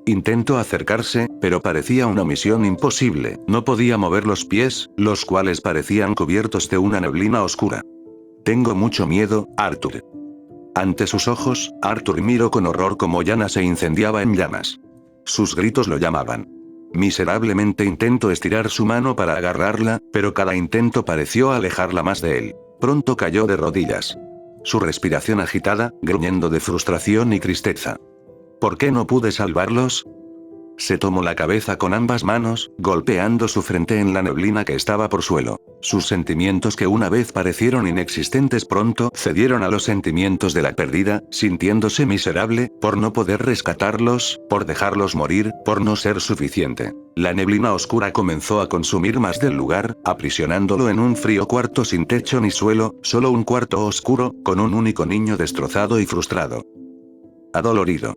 Intentó acercarse, pero parecía una misión imposible, no podía mover los pies, los cuales parecían cubiertos de una neblina oscura. Tengo mucho miedo, Arthur. Ante sus ojos, Arthur miró con horror como Yana se incendiaba en llamas. Sus gritos lo llamaban. Miserablemente intentó estirar su mano para agarrarla, pero cada intento pareció alejarla más de él. Pronto cayó de rodillas. Su respiración agitada, gruñendo de frustración y tristeza. ¿Por qué no pude salvarlos? Se tomó la cabeza con ambas manos, golpeando su frente en la neblina que estaba por suelo. Sus sentimientos que una vez parecieron inexistentes pronto cedieron a los sentimientos de la pérdida, sintiéndose miserable, por no poder rescatarlos, por dejarlos morir, por no ser suficiente. La neblina oscura comenzó a consumir más del lugar, aprisionándolo en un frío cuarto sin techo ni suelo, solo un cuarto oscuro, con un único niño destrozado y frustrado. Adolorido.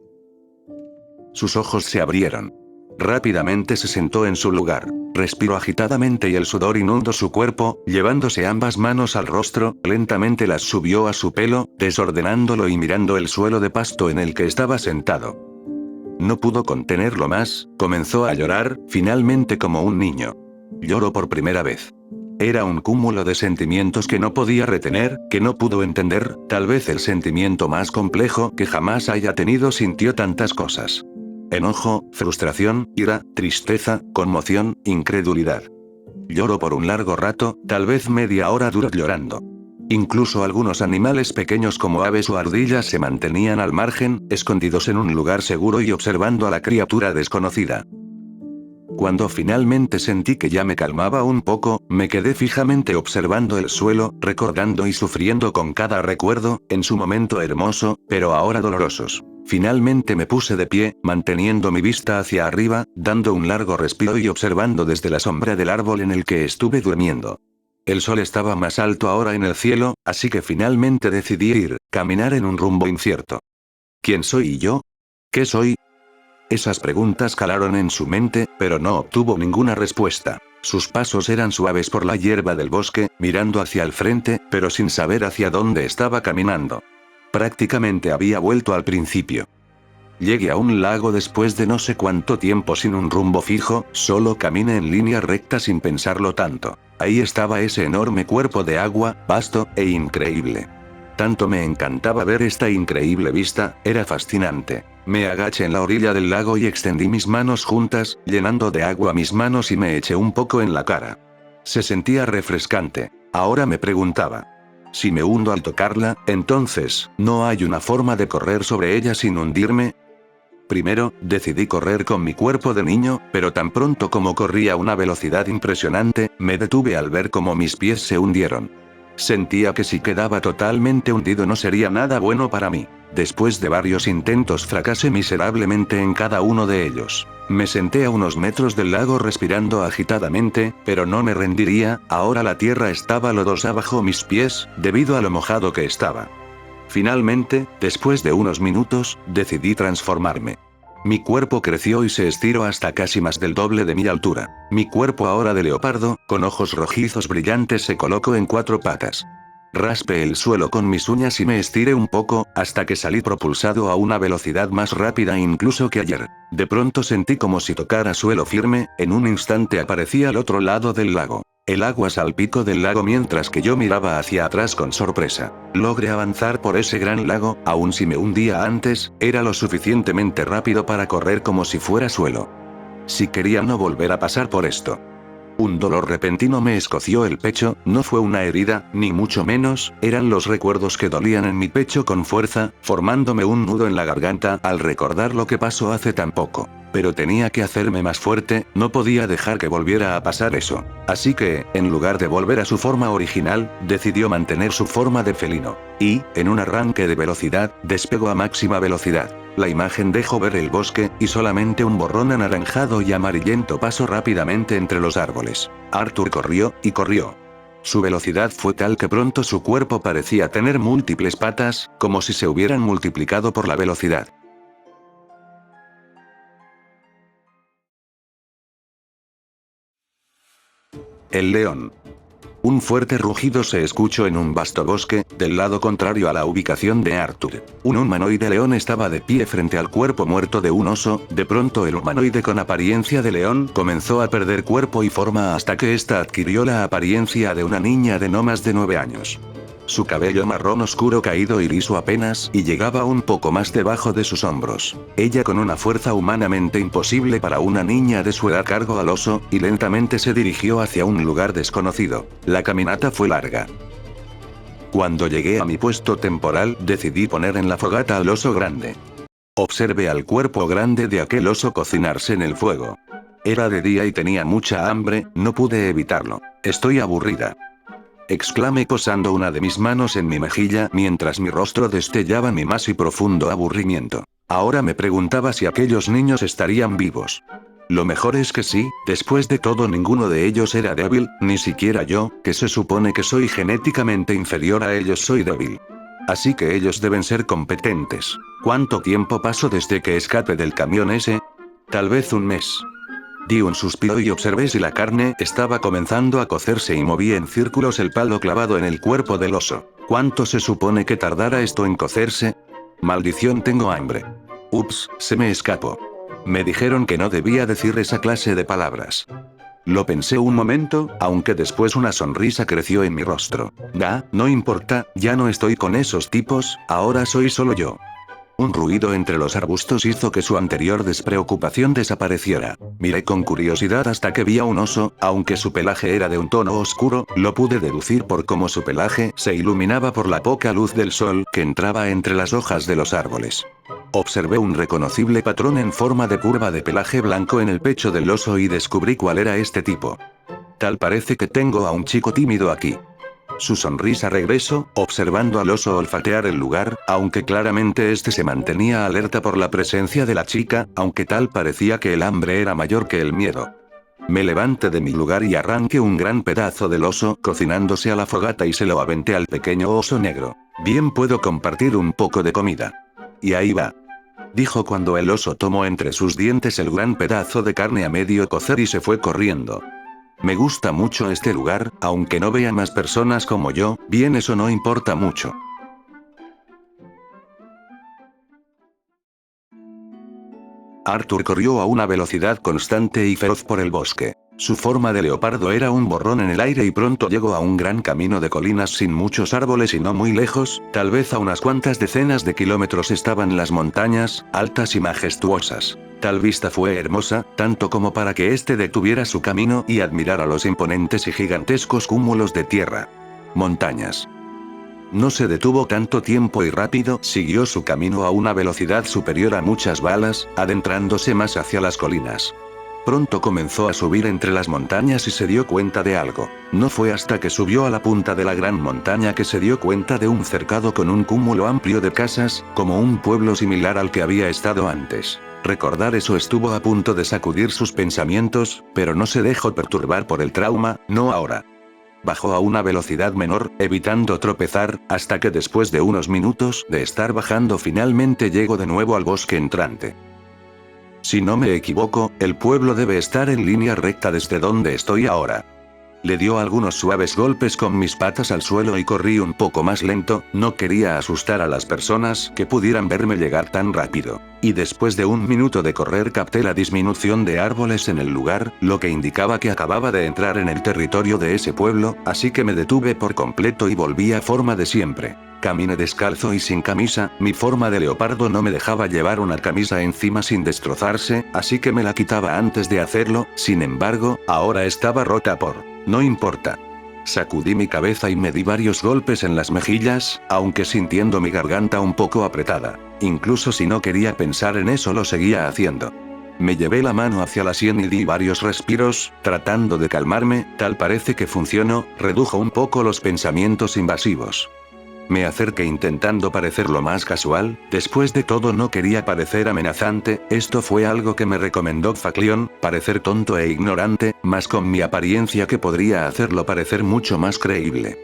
Sus ojos se abrieron. Rápidamente se sentó en su lugar. Respiró agitadamente y el sudor inundó su cuerpo, llevándose ambas manos al rostro, lentamente las subió a su pelo, desordenándolo y mirando el suelo de pasto en el que estaba sentado. No pudo contenerlo más, comenzó a llorar, finalmente como un niño. Lloró por primera vez. Era un cúmulo de sentimientos que no podía retener, que no pudo entender, tal vez el sentimiento más complejo que jamás haya tenido. Sintió tantas cosas. Enojo, frustración, ira, tristeza, conmoción, incredulidad. Lloró por un largo rato, tal vez media hora duró llorando. Incluso algunos animales pequeños como aves o ardillas se mantenían al margen, escondidos en un lugar seguro y observando a la criatura desconocida. Cuando finalmente sentí que ya me calmaba un poco, me quedé fijamente observando el suelo, recordando y sufriendo con cada recuerdo, en su momento hermoso, pero ahora dolorosos. Finalmente me puse de pie, manteniendo mi vista hacia arriba, dando un largo respiro y observando desde la sombra del árbol en el que estuve durmiendo. El sol estaba más alto ahora en el cielo, así que finalmente decidí ir, caminar en un rumbo incierto. ¿Quién soy yo? ¿Qué soy? Esas preguntas calaron en su mente, pero no obtuvo ninguna respuesta. Sus pasos eran suaves por la hierba del bosque, mirando hacia el frente, pero sin saber hacia dónde estaba caminando. Prácticamente había vuelto al principio. Llegué a un lago después de no sé cuánto tiempo sin un rumbo fijo, solo caminé en línea recta sin pensarlo tanto. Ahí estaba ese enorme cuerpo de agua, vasto e increíble. Tanto me encantaba ver esta increíble vista, era fascinante. Me agaché en la orilla del lago y extendí mis manos juntas, llenando de agua mis manos y me eché un poco en la cara. Se sentía refrescante. Ahora me preguntaba. Si me hundo al tocarla, entonces, ¿no hay una forma de correr sobre ella sin hundirme? Primero, decidí correr con mi cuerpo de niño, pero tan pronto como corrí a una velocidad impresionante, me detuve al ver cómo mis pies se hundieron. Sentía que si quedaba totalmente hundido no sería nada bueno para mí. Después de varios intentos fracasé miserablemente en cada uno de ellos. Me senté a unos metros del lago respirando agitadamente, pero no me rendiría, ahora la tierra estaba lodosa bajo mis pies, debido a lo mojado que estaba. Finalmente, después de unos minutos, decidí transformarme. Mi cuerpo creció y se estiró hasta casi más del doble de mi altura. Mi cuerpo ahora de leopardo, con ojos rojizos brillantes, se colocó en 4 patas. Raspé el suelo con mis uñas y me estiré un poco, hasta que salí propulsado a una velocidad más rápida incluso que ayer. De pronto sentí como si tocara suelo firme, en un instante aparecí al otro lado del lago. El agua salpicó del lago mientras que yo miraba hacia atrás con sorpresa. Logré avanzar por ese gran lago, aun si me hundía antes, era lo suficientemente rápido para correr como si fuera suelo. Si quería no volver a pasar por esto. Un dolor repentino me escoció el pecho, no fue una herida, ni mucho menos, eran los recuerdos que dolían en mi pecho con fuerza, formándome un nudo en la garganta al recordar lo que pasó hace tan poco. Pero tenía que hacerme más fuerte, no podía dejar que volviera a pasar eso. Así que, en lugar de volver a su forma original, decidió mantener su forma de felino. Y, en un arranque de velocidad, despegó a máxima velocidad. La imagen dejó ver el bosque, y solamente un borrón anaranjado y amarillento pasó rápidamente entre los árboles. Arthur corrió, y corrió. Su velocidad fue tal que pronto su cuerpo parecía tener múltiples patas, como si se hubieran multiplicado por la velocidad. El león. Un fuerte rugido se escuchó en un vasto bosque, del lado contrario a la ubicación de Arthur. Un humanoide león estaba de pie frente al cuerpo muerto de un oso. De pronto el humanoide con apariencia de león comenzó a perder cuerpo y forma hasta que ésta adquirió la apariencia de una niña de no más de 9 años. Su cabello marrón oscuro caído y liso apenas y llegaba un poco más debajo de sus hombros. Ella con una fuerza humanamente imposible para una niña de su edad cargó al oso, y lentamente se dirigió hacia un lugar desconocido. La caminata fue larga. Cuando llegué a mi puesto temporal, decidí poner en la fogata al oso grande. Observé al cuerpo grande de aquel oso cocinarse en el fuego. Era de día y tenía mucha hambre, no pude evitarlo. Estoy aburrida, exclamé posando una de mis manos en mi mejilla mientras mi rostro destellaba mi más y profundo aburrimiento. Ahora me preguntaba si aquellos niños estarían vivos. Lo mejor es que sí, después de todo ninguno de ellos era débil, ni siquiera yo, que se supone que soy genéticamente inferior a ellos, soy débil. Así que ellos deben ser competentes. ¿Cuánto tiempo pasó desde que escapé del camión ese? Tal vez un mes. Di un suspiro y observé si la carne estaba comenzando a cocerse y moví en círculos el palo clavado en el cuerpo del oso. ¿Cuánto se supone que tardará esto en cocerse? Maldición, tengo hambre. Ups, se me escapó. Me dijeron que no debía decir esa clase de palabras. Lo pensé un momento, aunque después una sonrisa creció en mi rostro. No importa, ya no estoy con esos tipos, ahora soy solo yo. Un ruido entre los arbustos hizo que su anterior despreocupación desapareciera. Miré con curiosidad hasta que vi a un oso, aunque su pelaje era de un tono oscuro, lo pude deducir por cómo su pelaje se iluminaba por la poca luz del sol que entraba entre las hojas de los árboles. Observé un reconocible patrón en forma de curva de pelaje blanco en el pecho del oso y descubrí cuál era este tipo. Tal parece que tengo a un chico tímido aquí. Su sonrisa regresó, observando al oso olfatear el lugar, aunque claramente este se mantenía alerta por la presencia de la chica, aunque tal parecía que el hambre era mayor que el miedo. Me levanté de mi lugar y arranqué un gran pedazo del oso cocinándose a la fogata y se lo aventé al pequeño oso negro. Bien, puedo compartir un poco de comida. Y ahí va, dijo cuando el oso tomó entre sus dientes el gran pedazo de carne a medio cocer y se fue corriendo. Me gusta mucho este lugar, aunque no vea más personas como yo, bien, eso no importa mucho. Arthur corrió a una velocidad constante y feroz por el bosque. Su forma de leopardo era un borrón en el aire y pronto llegó a un gran camino de colinas sin muchos árboles y no muy lejos, tal vez a unas cuantas decenas de kilómetros estaban las montañas, altas y majestuosas. Tal vista fue hermosa, tanto como para que éste detuviera su camino y admirara los imponentes y gigantescos cúmulos de tierra. Montañas. No se detuvo tanto tiempo y rápido siguió su camino a una velocidad superior a muchas balas, adentrándose más hacia las colinas. Pronto comenzó a subir entre las montañas y se dio cuenta de algo. No fue hasta que subió a la punta de la gran montaña que se dio cuenta de un cercado con un cúmulo amplio de casas, como un pueblo similar al que había estado antes. Recordar eso estuvo a punto de sacudir sus pensamientos, pero no se dejó perturbar por el trauma, no ahora. Bajó a una velocidad menor, evitando tropezar, hasta que después de unos minutos de estar bajando finalmente llegó de nuevo al bosque entrante. Si no me equivoco, el pueblo debe estar en línea recta desde donde estoy ahora. Le dio algunos suaves golpes con mis patas al suelo y corrí un poco más lento, no quería asustar a las personas que pudieran verme llegar tan rápido. Y después de un minuto de correr capté la disminución de árboles en el lugar, lo que indicaba que acababa de entrar en el territorio de ese pueblo, así que me detuve por completo y volví a forma de siempre. Caminé descalzo y sin camisa, mi forma de leopardo no me dejaba llevar una camisa encima sin destrozarse, así que me la quitaba antes de hacerlo, sin embargo, ahora estaba rota no importa. Sacudí mi cabeza y me di varios golpes en las mejillas, aunque sintiendo mi garganta un poco apretada. Incluso si no quería pensar en eso lo seguía haciendo. Me llevé la mano hacia la sien y di varios respiros, tratando de calmarme, tal parece que funcionó, redujo un poco los pensamientos invasivos. Me acerqué intentando parecer lo más casual, después de todo no quería parecer amenazante, esto fue algo que me recomendó Faclión, parecer tonto e ignorante, más con mi apariencia que podría hacerlo parecer mucho más creíble.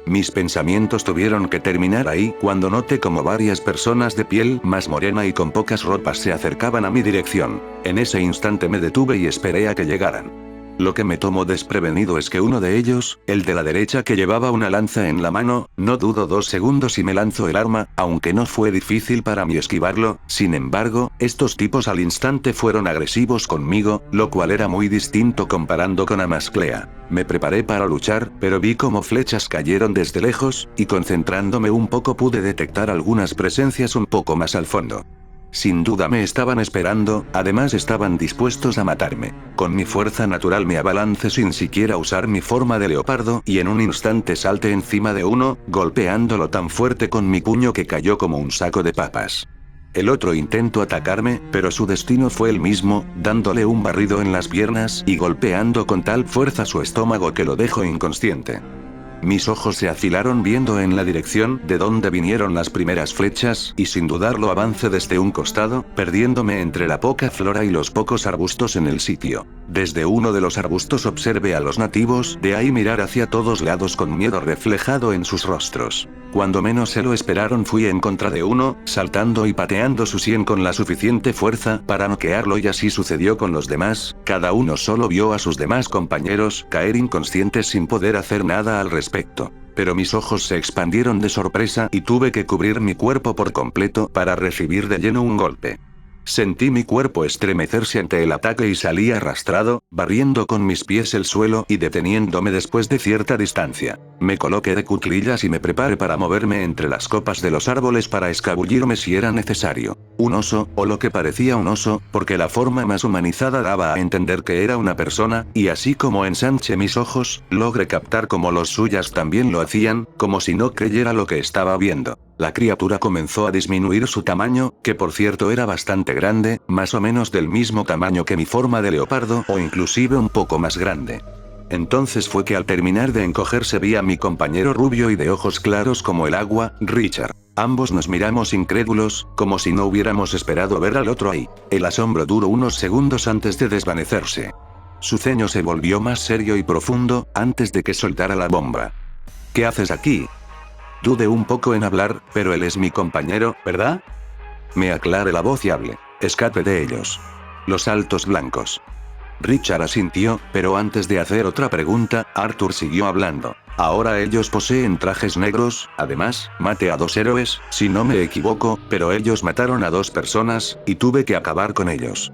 Mis pensamientos tuvieron que terminar ahí cuando noté como varias personas de piel más morena y con pocas ropas se acercaban a mi dirección. En ese instante me detuve y esperé a que llegaran. Lo que me tomó desprevenido es que uno de ellos, el de la derecha que llevaba una lanza en la mano, no dudó 2 segundos y me lanzó el arma, aunque no fue difícil para mí esquivarlo. Sin embargo, estos tipos al instante fueron agresivos conmigo, lo cual era muy distinto comparando con Amasclea. Me preparé para luchar, pero vi como flechas cayeron desde lejos, y concentrándome un poco pude detectar algunas presencias un poco más al fondo. Sin duda me estaban esperando, además estaban dispuestos a matarme. Con mi fuerza natural me abalancé sin siquiera usar mi forma de leopardo y en un instante salté encima de uno, golpeándolo tan fuerte con mi puño que cayó como un saco de papas. El otro intentó atacarme, pero su destino fue el mismo, dándole un barrido en las piernas y golpeando con tal fuerza su estómago que lo dejó inconsciente. Mis ojos se afilaron viendo en la dirección de donde vinieron las primeras flechas, y sin dudarlo avancé desde un costado, perdiéndome entre la poca flora y los pocos arbustos en el sitio. Desde uno de los arbustos observé a los nativos, de ahí mirar hacia todos lados con miedo reflejado en sus rostros. Cuando menos se lo esperaron fui en contra de uno, saltando y pateando su sien con la suficiente fuerza para noquearlo y así sucedió con los demás, cada uno solo vio a sus demás compañeros caer inconscientes sin poder hacer nada al respecto. Pero mis ojos se expandieron de sorpresa y tuve que cubrir mi cuerpo por completo para recibir de lleno un golpe. Sentí mi cuerpo estremecerse ante el ataque y salí arrastrado, barriendo con mis pies el suelo y deteniéndome después de cierta distancia. Me coloqué de cuclillas y me preparé para moverme entre las copas de los árboles para escabullirme si era necesario. Un oso, o lo que parecía un oso, porque la forma más humanizada daba a entender que era una persona, y así como ensanché mis ojos, logré captar como los suyas también lo hacían, como si no creyera lo que estaba viendo. La criatura comenzó a disminuir su tamaño, que por cierto era bastante grande, más o menos del mismo tamaño que mi forma de leopardo o inclusive un poco más grande. Entonces fue que al terminar de encogerse vi a mi compañero rubio y de ojos claros como el agua, Richard. Ambos nos miramos incrédulos, como si no hubiéramos esperado ver al otro ahí. El asombro duró unos segundos antes de desvanecerse. Su ceño se volvió más serio y profundo, antes de que soltara la bomba. ¿Qué haces aquí? Dudé un poco en hablar, pero él es mi compañero, ¿verdad? Me aclaré la voz y hablé. Escape de ellos. Los altos blancos. Richard asintió, pero antes de hacer otra pregunta, Arthur siguió hablando. Ahora ellos poseen trajes negros, además, maté a 2 héroes, si no me equivoco, pero ellos mataron a 2 personas, y tuve que acabar con ellos.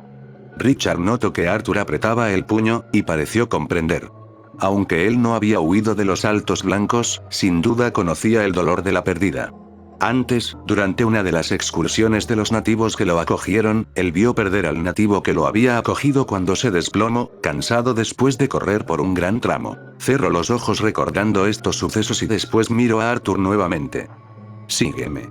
Richard notó que Arthur apretaba el puño, y pareció comprender. Aunque él no había huido de los altos blancos, sin duda conocía el dolor de la pérdida. Antes, durante una de las excursiones de los nativos que lo acogieron, él vio perder al nativo que lo había acogido cuando se desplomó, cansado después de correr por un gran tramo. Cerró los ojos recordando estos sucesos y después miró a Arthur nuevamente. «Sígueme».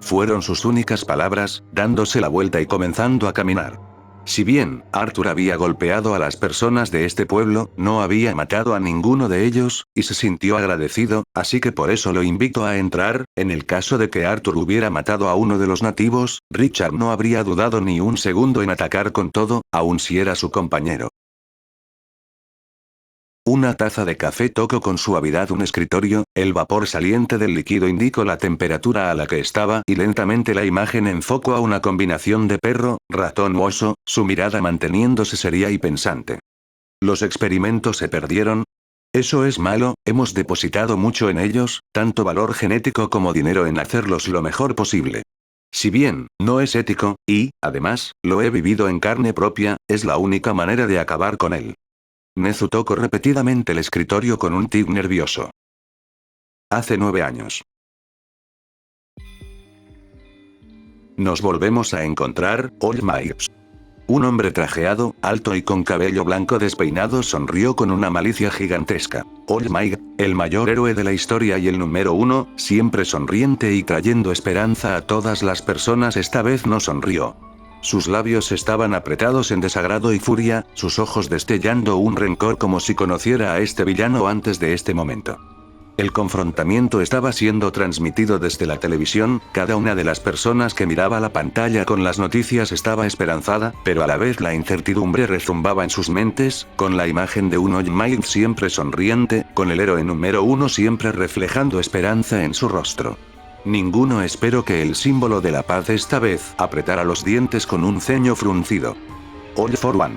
Fueron sus únicas palabras, dándose la vuelta y comenzando a caminar. Si bien, Arthur había golpeado a las personas de este pueblo, no había matado a ninguno de ellos, y se sintió agradecido, así que por eso lo invito a entrar. En el caso de que Arthur hubiera matado a uno de los nativos, Richard no habría dudado ni un segundo en atacar con todo, aun si era su compañero. Una taza de café tocó con suavidad un escritorio, el vapor saliente del líquido indicó la temperatura a la que estaba y lentamente la imagen enfocó a una combinación de perro, ratón u oso, su mirada manteniéndose seria y pensante. ¿Los experimentos se perdieron? Eso es malo, hemos depositado mucho en ellos, tanto valor genético como dinero en hacerlos lo mejor posible. Si bien, no es ético, y, además, lo he vivido en carne propia, es la única manera de acabar con él. Nezu tocó repetidamente el escritorio con un tic nervioso. Hace 9 años. Nos volvemos a encontrar, Old Miles. Un hombre trajeado, alto y con cabello blanco despeinado sonrió con una malicia gigantesca. Old Mike, el mayor héroe de la historia y el número 1, siempre sonriente y trayendo esperanza a todas las personas, esta vez no sonrió. Sus labios estaban apretados en desagrado y furia, sus ojos destellando un rencor como si conociera a este villano antes de este momento. El confrontamiento estaba siendo transmitido desde la televisión, cada una de las personas que miraba la pantalla con las noticias estaba esperanzada, pero a la vez la incertidumbre rezumbaba en sus mentes, con la imagen de un Old Mike siempre sonriente, con el héroe número 1 siempre reflejando esperanza en su rostro. Ninguno esperó que el símbolo de la paz esta vez apretara los dientes con un ceño fruncido. All for one.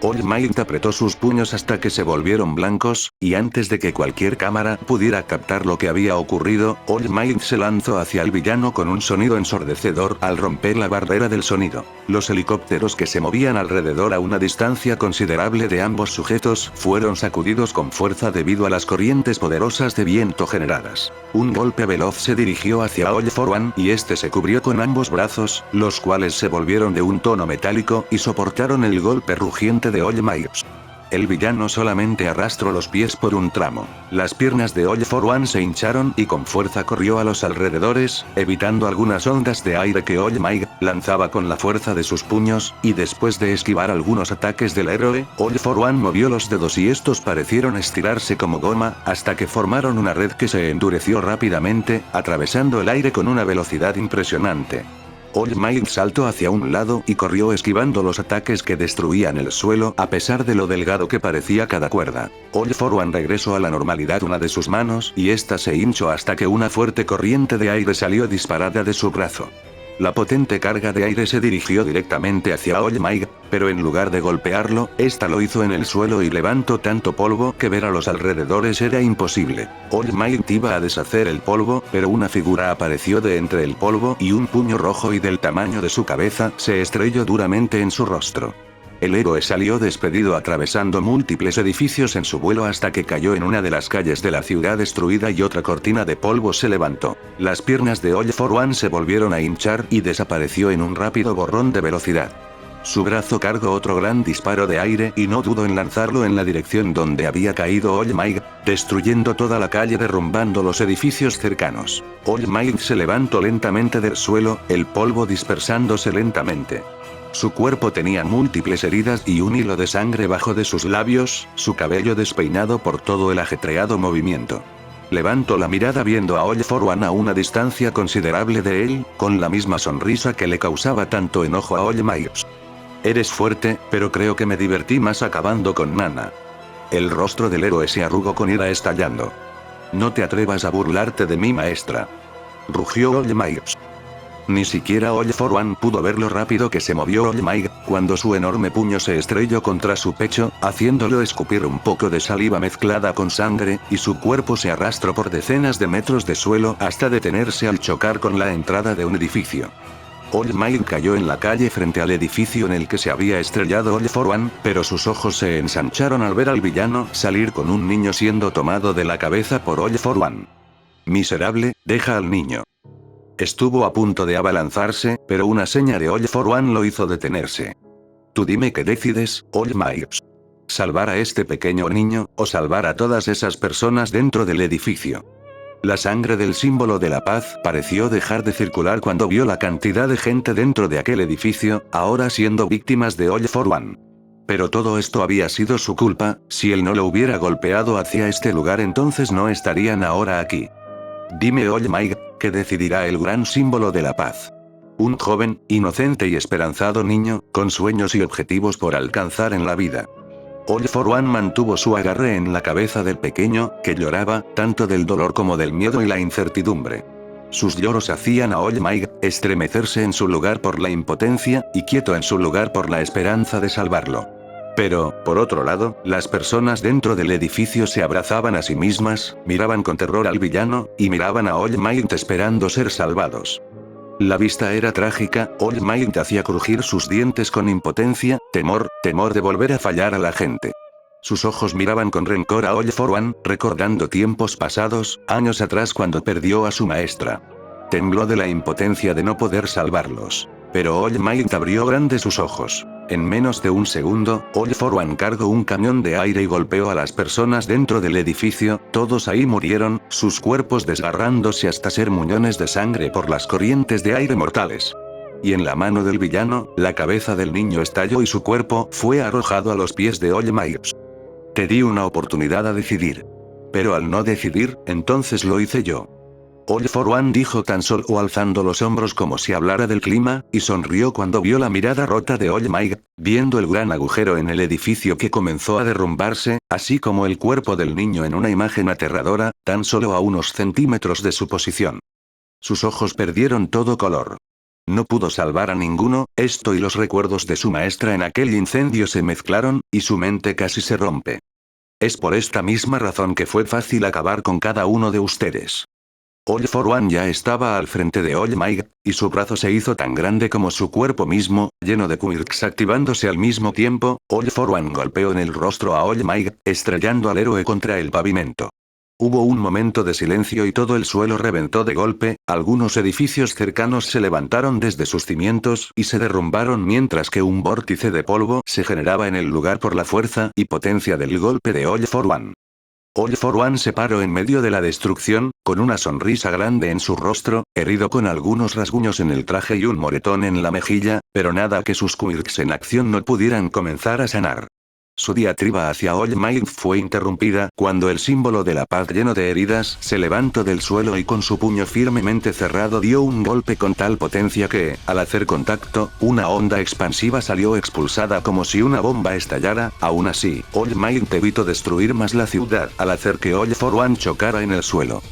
All Might apretó sus puños hasta que se volvieron blancos, y antes de que cualquier cámara pudiera captar lo que había ocurrido, All Might se lanzó hacia el villano con un sonido ensordecedor al romper la barrera del sonido. Los helicópteros que se movían alrededor a una distancia considerable de ambos sujetos fueron sacudidos con fuerza debido a las corrientes poderosas de viento generadas. Un golpe veloz se dirigió hacia All for One y este se cubrió con ambos brazos, los cuales se volvieron de un tono metálico y soportaron el golpe rugiente de All Might. El villano solamente arrastró los pies por un tramo. Las piernas de All for One se hincharon y con fuerza corrió a los alrededores, evitando algunas ondas de aire que All Might lanzaba con la fuerza de sus puños, y después de esquivar algunos ataques del héroe, All for One movió los dedos y estos parecieron estirarse como goma, hasta que formaron una red que se endureció rápidamente, atravesando el aire con una velocidad impresionante. All Might saltó hacia un lado y corrió esquivando los ataques que destruían el suelo a pesar de lo delgado que parecía cada cuerda. All for One regresó a la normalidad una de sus manos y ésta se hinchó hasta que una fuerte corriente de aire salió disparada de su brazo. La potente carga de aire se dirigió directamente hacia All Might, pero en lugar de golpearlo, esta lo hizo en el suelo y levantó tanto polvo que ver a los alrededores era imposible. All Might iba a deshacer el polvo, pero una figura apareció de entre el polvo y un puño rojo y del tamaño de su cabeza se estrelló duramente en su rostro. El héroe salió despedido atravesando múltiples edificios en su vuelo hasta que cayó en una de las calles de la ciudad destruida y otra cortina de polvo se levantó. Las piernas de All for One se volvieron a hinchar y desapareció en un rápido borrón de velocidad. Su brazo cargó otro gran disparo de aire y no dudó en lanzarlo en la dirección donde había caído All Might, destruyendo toda la calle derrumbando los edificios cercanos. All Might se levantó lentamente del suelo, el polvo dispersándose lentamente. Su cuerpo tenía múltiples heridas y un hilo de sangre bajo de sus labios, su cabello despeinado por todo el ajetreado movimiento. Levantó la mirada viendo a All for One a una distancia considerable de él, con la misma sonrisa que le causaba tanto enojo a All Might. Eres fuerte, pero creo que me divertí más acabando con Nana. El rostro del héroe se arrugó con ira estallando. No te atrevas a burlarte de mi maestra. Rugió All Might. Ni siquiera All for One pudo ver lo rápido que se movió All Might, cuando su enorme puño se estrelló contra su pecho, haciéndolo escupir un poco de saliva mezclada con sangre, y su cuerpo se arrastró por decenas de metros de suelo hasta detenerse al chocar con la entrada de un edificio. All Might cayó en la calle frente al edificio en el que se había estrellado All for One, pero sus ojos se ensancharon al ver al villano salir con un niño siendo tomado de la cabeza por All for One. Miserable, deja al niño. Estuvo a punto de abalanzarse, pero una seña de All for One lo hizo detenerse. Tú dime qué decides, All Might. ¿Salvar a este pequeño niño, o salvar a todas esas personas dentro del edificio? La sangre del símbolo de la paz pareció dejar de circular cuando vio la cantidad de gente dentro de aquel edificio, ahora siendo víctimas de All for One. Pero todo esto había sido su culpa, si él no lo hubiera golpeado hacia este lugar entonces no estarían ahora aquí. Dime All Might, ¿qué decidirá el gran símbolo de la paz? Un joven, inocente y esperanzado niño, con sueños y objetivos por alcanzar en la vida. All for One mantuvo su agarre en la cabeza del pequeño, que lloraba, tanto del dolor como del miedo y la incertidumbre. Sus lloros hacían a All Might estremecerse en su lugar por la impotencia, y quieto en su lugar por la esperanza de salvarlo. Pero, por otro lado, las personas dentro del edificio se abrazaban a sí mismas, miraban con terror al villano, y miraban a All Might esperando ser salvados. La vista era trágica, All Might hacía crujir sus dientes con impotencia, temor de volver a fallar a la gente. Sus ojos miraban con rencor a All for One, recordando tiempos pasados, años atrás cuando perdió a su maestra. Tembló de la impotencia de no poder salvarlos. Pero All Might abrió grande sus ojos. En menos de un segundo, All for One cargó un cañón de aire y golpeó a las personas dentro del edificio, todos ahí murieron, sus cuerpos desgarrándose hasta ser muñones de sangre por las corrientes de aire mortales. Y en la mano del villano, la cabeza del niño estalló y su cuerpo fue arrojado a los pies de All Might. Te di una oportunidad a decidir. Pero al no decidir, entonces lo hice yo. All for One dijo tan solo alzando los hombros como si hablara del clima, y sonrió cuando vio la mirada rota de All Might, viendo el gran agujero en el edificio que comenzó a derrumbarse, así como el cuerpo del niño en una imagen aterradora, tan solo a unos centímetros de su posición. Sus ojos perdieron todo color. No pudo salvar a ninguno, esto y los recuerdos de su maestra en aquel incendio se mezclaron, y su mente casi se rompe. Es por esta misma razón que fue fácil acabar con cada uno de ustedes. All for One ya estaba al frente de All Might, y su brazo se hizo tan grande como su cuerpo mismo, lleno de quirks activándose al mismo tiempo. All for One golpeó en el rostro a All Might, estrellando al héroe contra el pavimento. Hubo un momento de silencio y todo el suelo reventó de golpe, algunos edificios cercanos se levantaron desde sus cimientos y se derrumbaron mientras que un vórtice de polvo se generaba en el lugar por la fuerza y potencia del golpe de All for One. All for One se paró en medio de la destrucción, con una sonrisa grande en su rostro, herido con algunos rasguños en el traje y un moretón en la mejilla, pero nada que sus quirks en acción no pudieran comenzar a sanar. Su diatriba hacia All Might fue interrumpida cuando el símbolo de la paz lleno de heridas se levantó del suelo y con su puño firmemente cerrado dio un golpe con tal potencia que, al hacer contacto, una onda expansiva salió expulsada como si una bomba estallara. Aún así, All Might evitó destruir más la ciudad al hacer que All for One chocara en el suelo.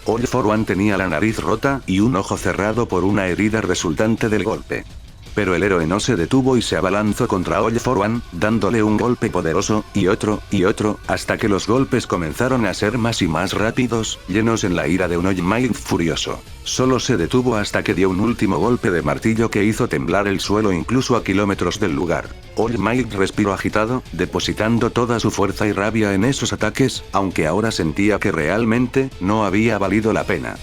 All for One tenía la nariz rota y un ojo cerrado por una herida resultante del golpe. Pero el héroe no se detuvo y se abalanzó contra All for One, dándole un golpe poderoso, y otro, hasta que los golpes comenzaron a ser más y más rápidos, llenos en la ira de un All Might furioso. Solo se detuvo hasta que dio un último golpe de martillo que hizo temblar el suelo incluso a kilómetros del lugar. All Might respiró agitado, depositando toda su fuerza y rabia en esos ataques, aunque ahora sentía que realmente no había valido la pena.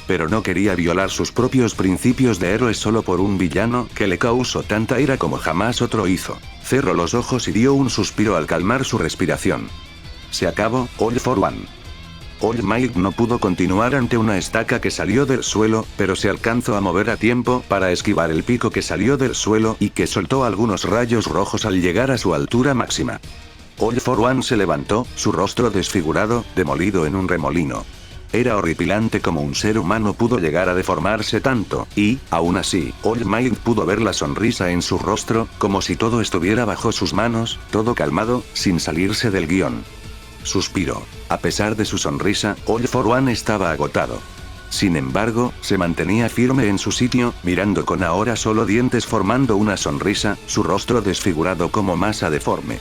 Pero no quería violar sus propios principios de héroe solo por un villano que le causó tanta ira como jamás otro hizo. Cerró los ojos y dio un suspiro al calmar su respiración. Se acabó, All for One. All Might no pudo continuar ante una estaca que salió del suelo, pero se alcanzó a mover a tiempo para esquivar el pico que salió del suelo y que soltó algunos rayos rojos al llegar a su altura máxima. All for One se levantó, su rostro desfigurado, demolido en un remolino. Era horripilante como un ser humano pudo llegar a deformarse tanto, y, aún así, All Might pudo ver la sonrisa en su rostro, como si todo estuviera bajo sus manos, todo calmado, sin salirse del guión. Suspiró. A pesar de su sonrisa, All for One estaba agotado. Sin embargo, se mantenía firme en su sitio, mirando con ahora solo dientes formando una sonrisa, su rostro desfigurado como masa deforme.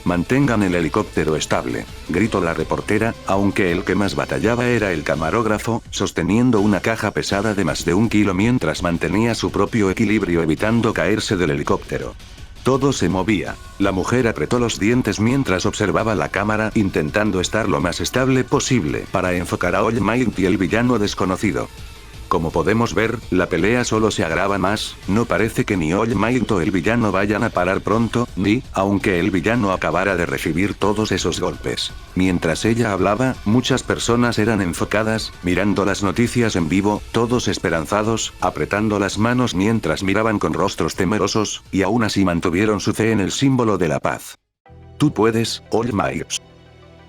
«Mantengan el helicóptero estable», gritó la reportera, aunque el que más batallaba era el camarógrafo, sosteniendo una caja pesada de más de 1 kilo mientras mantenía su propio equilibrio evitando caerse del helicóptero. Todo se movía. La mujer apretó los dientes mientras observaba la cámara intentando estar lo más estable posible para enfocar a All Might y el villano desconocido. Como podemos ver, la pelea solo se agrava más, no parece que ni All Might o el villano vayan a parar pronto, ni, aunque el villano acabara de recibir todos esos golpes. Mientras ella hablaba, muchas personas eran enfocadas, mirando las noticias en vivo, todos esperanzados, apretando las manos mientras miraban con rostros temerosos, y aún así mantuvieron su fe en el símbolo de la paz. «Tú puedes, All Might»,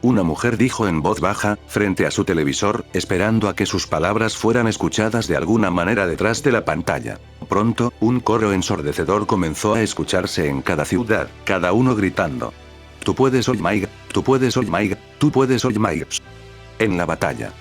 una mujer dijo en voz baja, frente a su televisor, esperando a que sus palabras fueran escuchadas de alguna manera detrás de la pantalla. Pronto, un coro ensordecedor comenzó a escucharse en cada ciudad, cada uno gritando: «Tú puedes, All Might, tú puedes, All Might, tú puedes, All Might». En la batalla.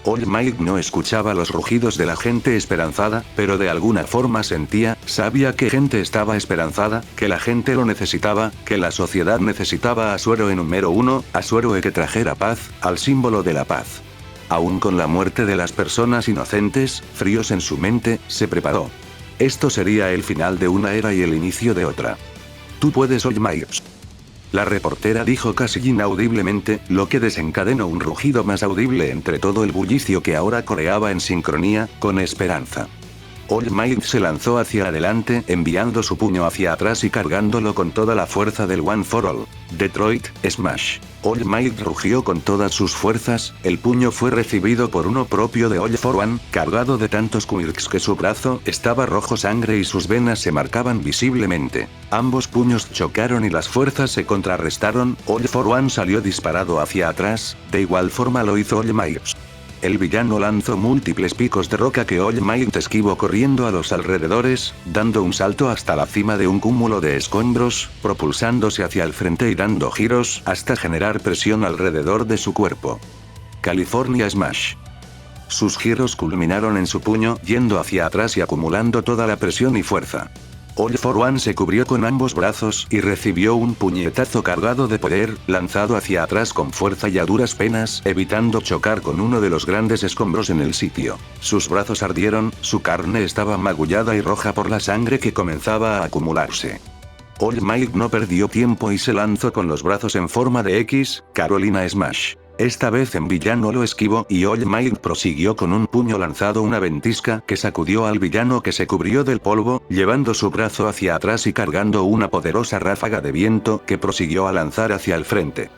All Might no escuchaba los rugidos de la gente esperanzada, pero de alguna forma sabía que gente estaba esperanzada, que la gente lo necesitaba, que la sociedad necesitaba a su héroe número uno, a su héroe que trajera paz, al símbolo de la paz. Aún con la muerte de las personas inocentes, fríos en su mente, se preparó. Esto sería el final de una era y el inicio de otra. «Tú puedes, All Might», la reportera dijo casi inaudiblemente, lo que desencadenó un rugido más audible entre todo el bullicio que ahora coreaba en sincronía, con esperanza. All Might se lanzó hacia adelante, enviando su puño hacia atrás y cargándolo con toda la fuerza del One for All. Detroit, Smash. All Might rugió con todas sus fuerzas, el puño fue recibido por uno propio de All for One, cargado de tantos quirks que su brazo estaba rojo sangre y sus venas se marcaban visiblemente. Ambos puños chocaron y las fuerzas se contrarrestaron, All for One salió disparado hacia atrás, de igual forma lo hizo All Might. El villano lanzó múltiples picos de roca que All Might esquivó corriendo a los alrededores, dando un salto hasta la cima de un cúmulo de escombros, propulsándose hacia el frente y dando giros hasta generar presión alrededor de su cuerpo. California Smash. Sus giros culminaron en su puño, yendo hacia atrás y acumulando toda la presión y fuerza. All for One se cubrió con ambos brazos y recibió un puñetazo cargado de poder, lanzado hacia atrás con fuerza y a duras penas, evitando chocar con uno de los grandes escombros en el sitio. Sus brazos ardieron, su carne estaba magullada y roja por la sangre que comenzaba a acumularse. All Might no perdió tiempo y se lanzó con los brazos en forma de X, Carolina Smash. Esta vez en villano lo esquivó y All Might prosiguió con un puño lanzado una ventisca que sacudió al villano que se cubrió del polvo, llevando su brazo hacia atrás y cargando una poderosa ráfaga de viento que prosiguió a lanzar hacia el frente.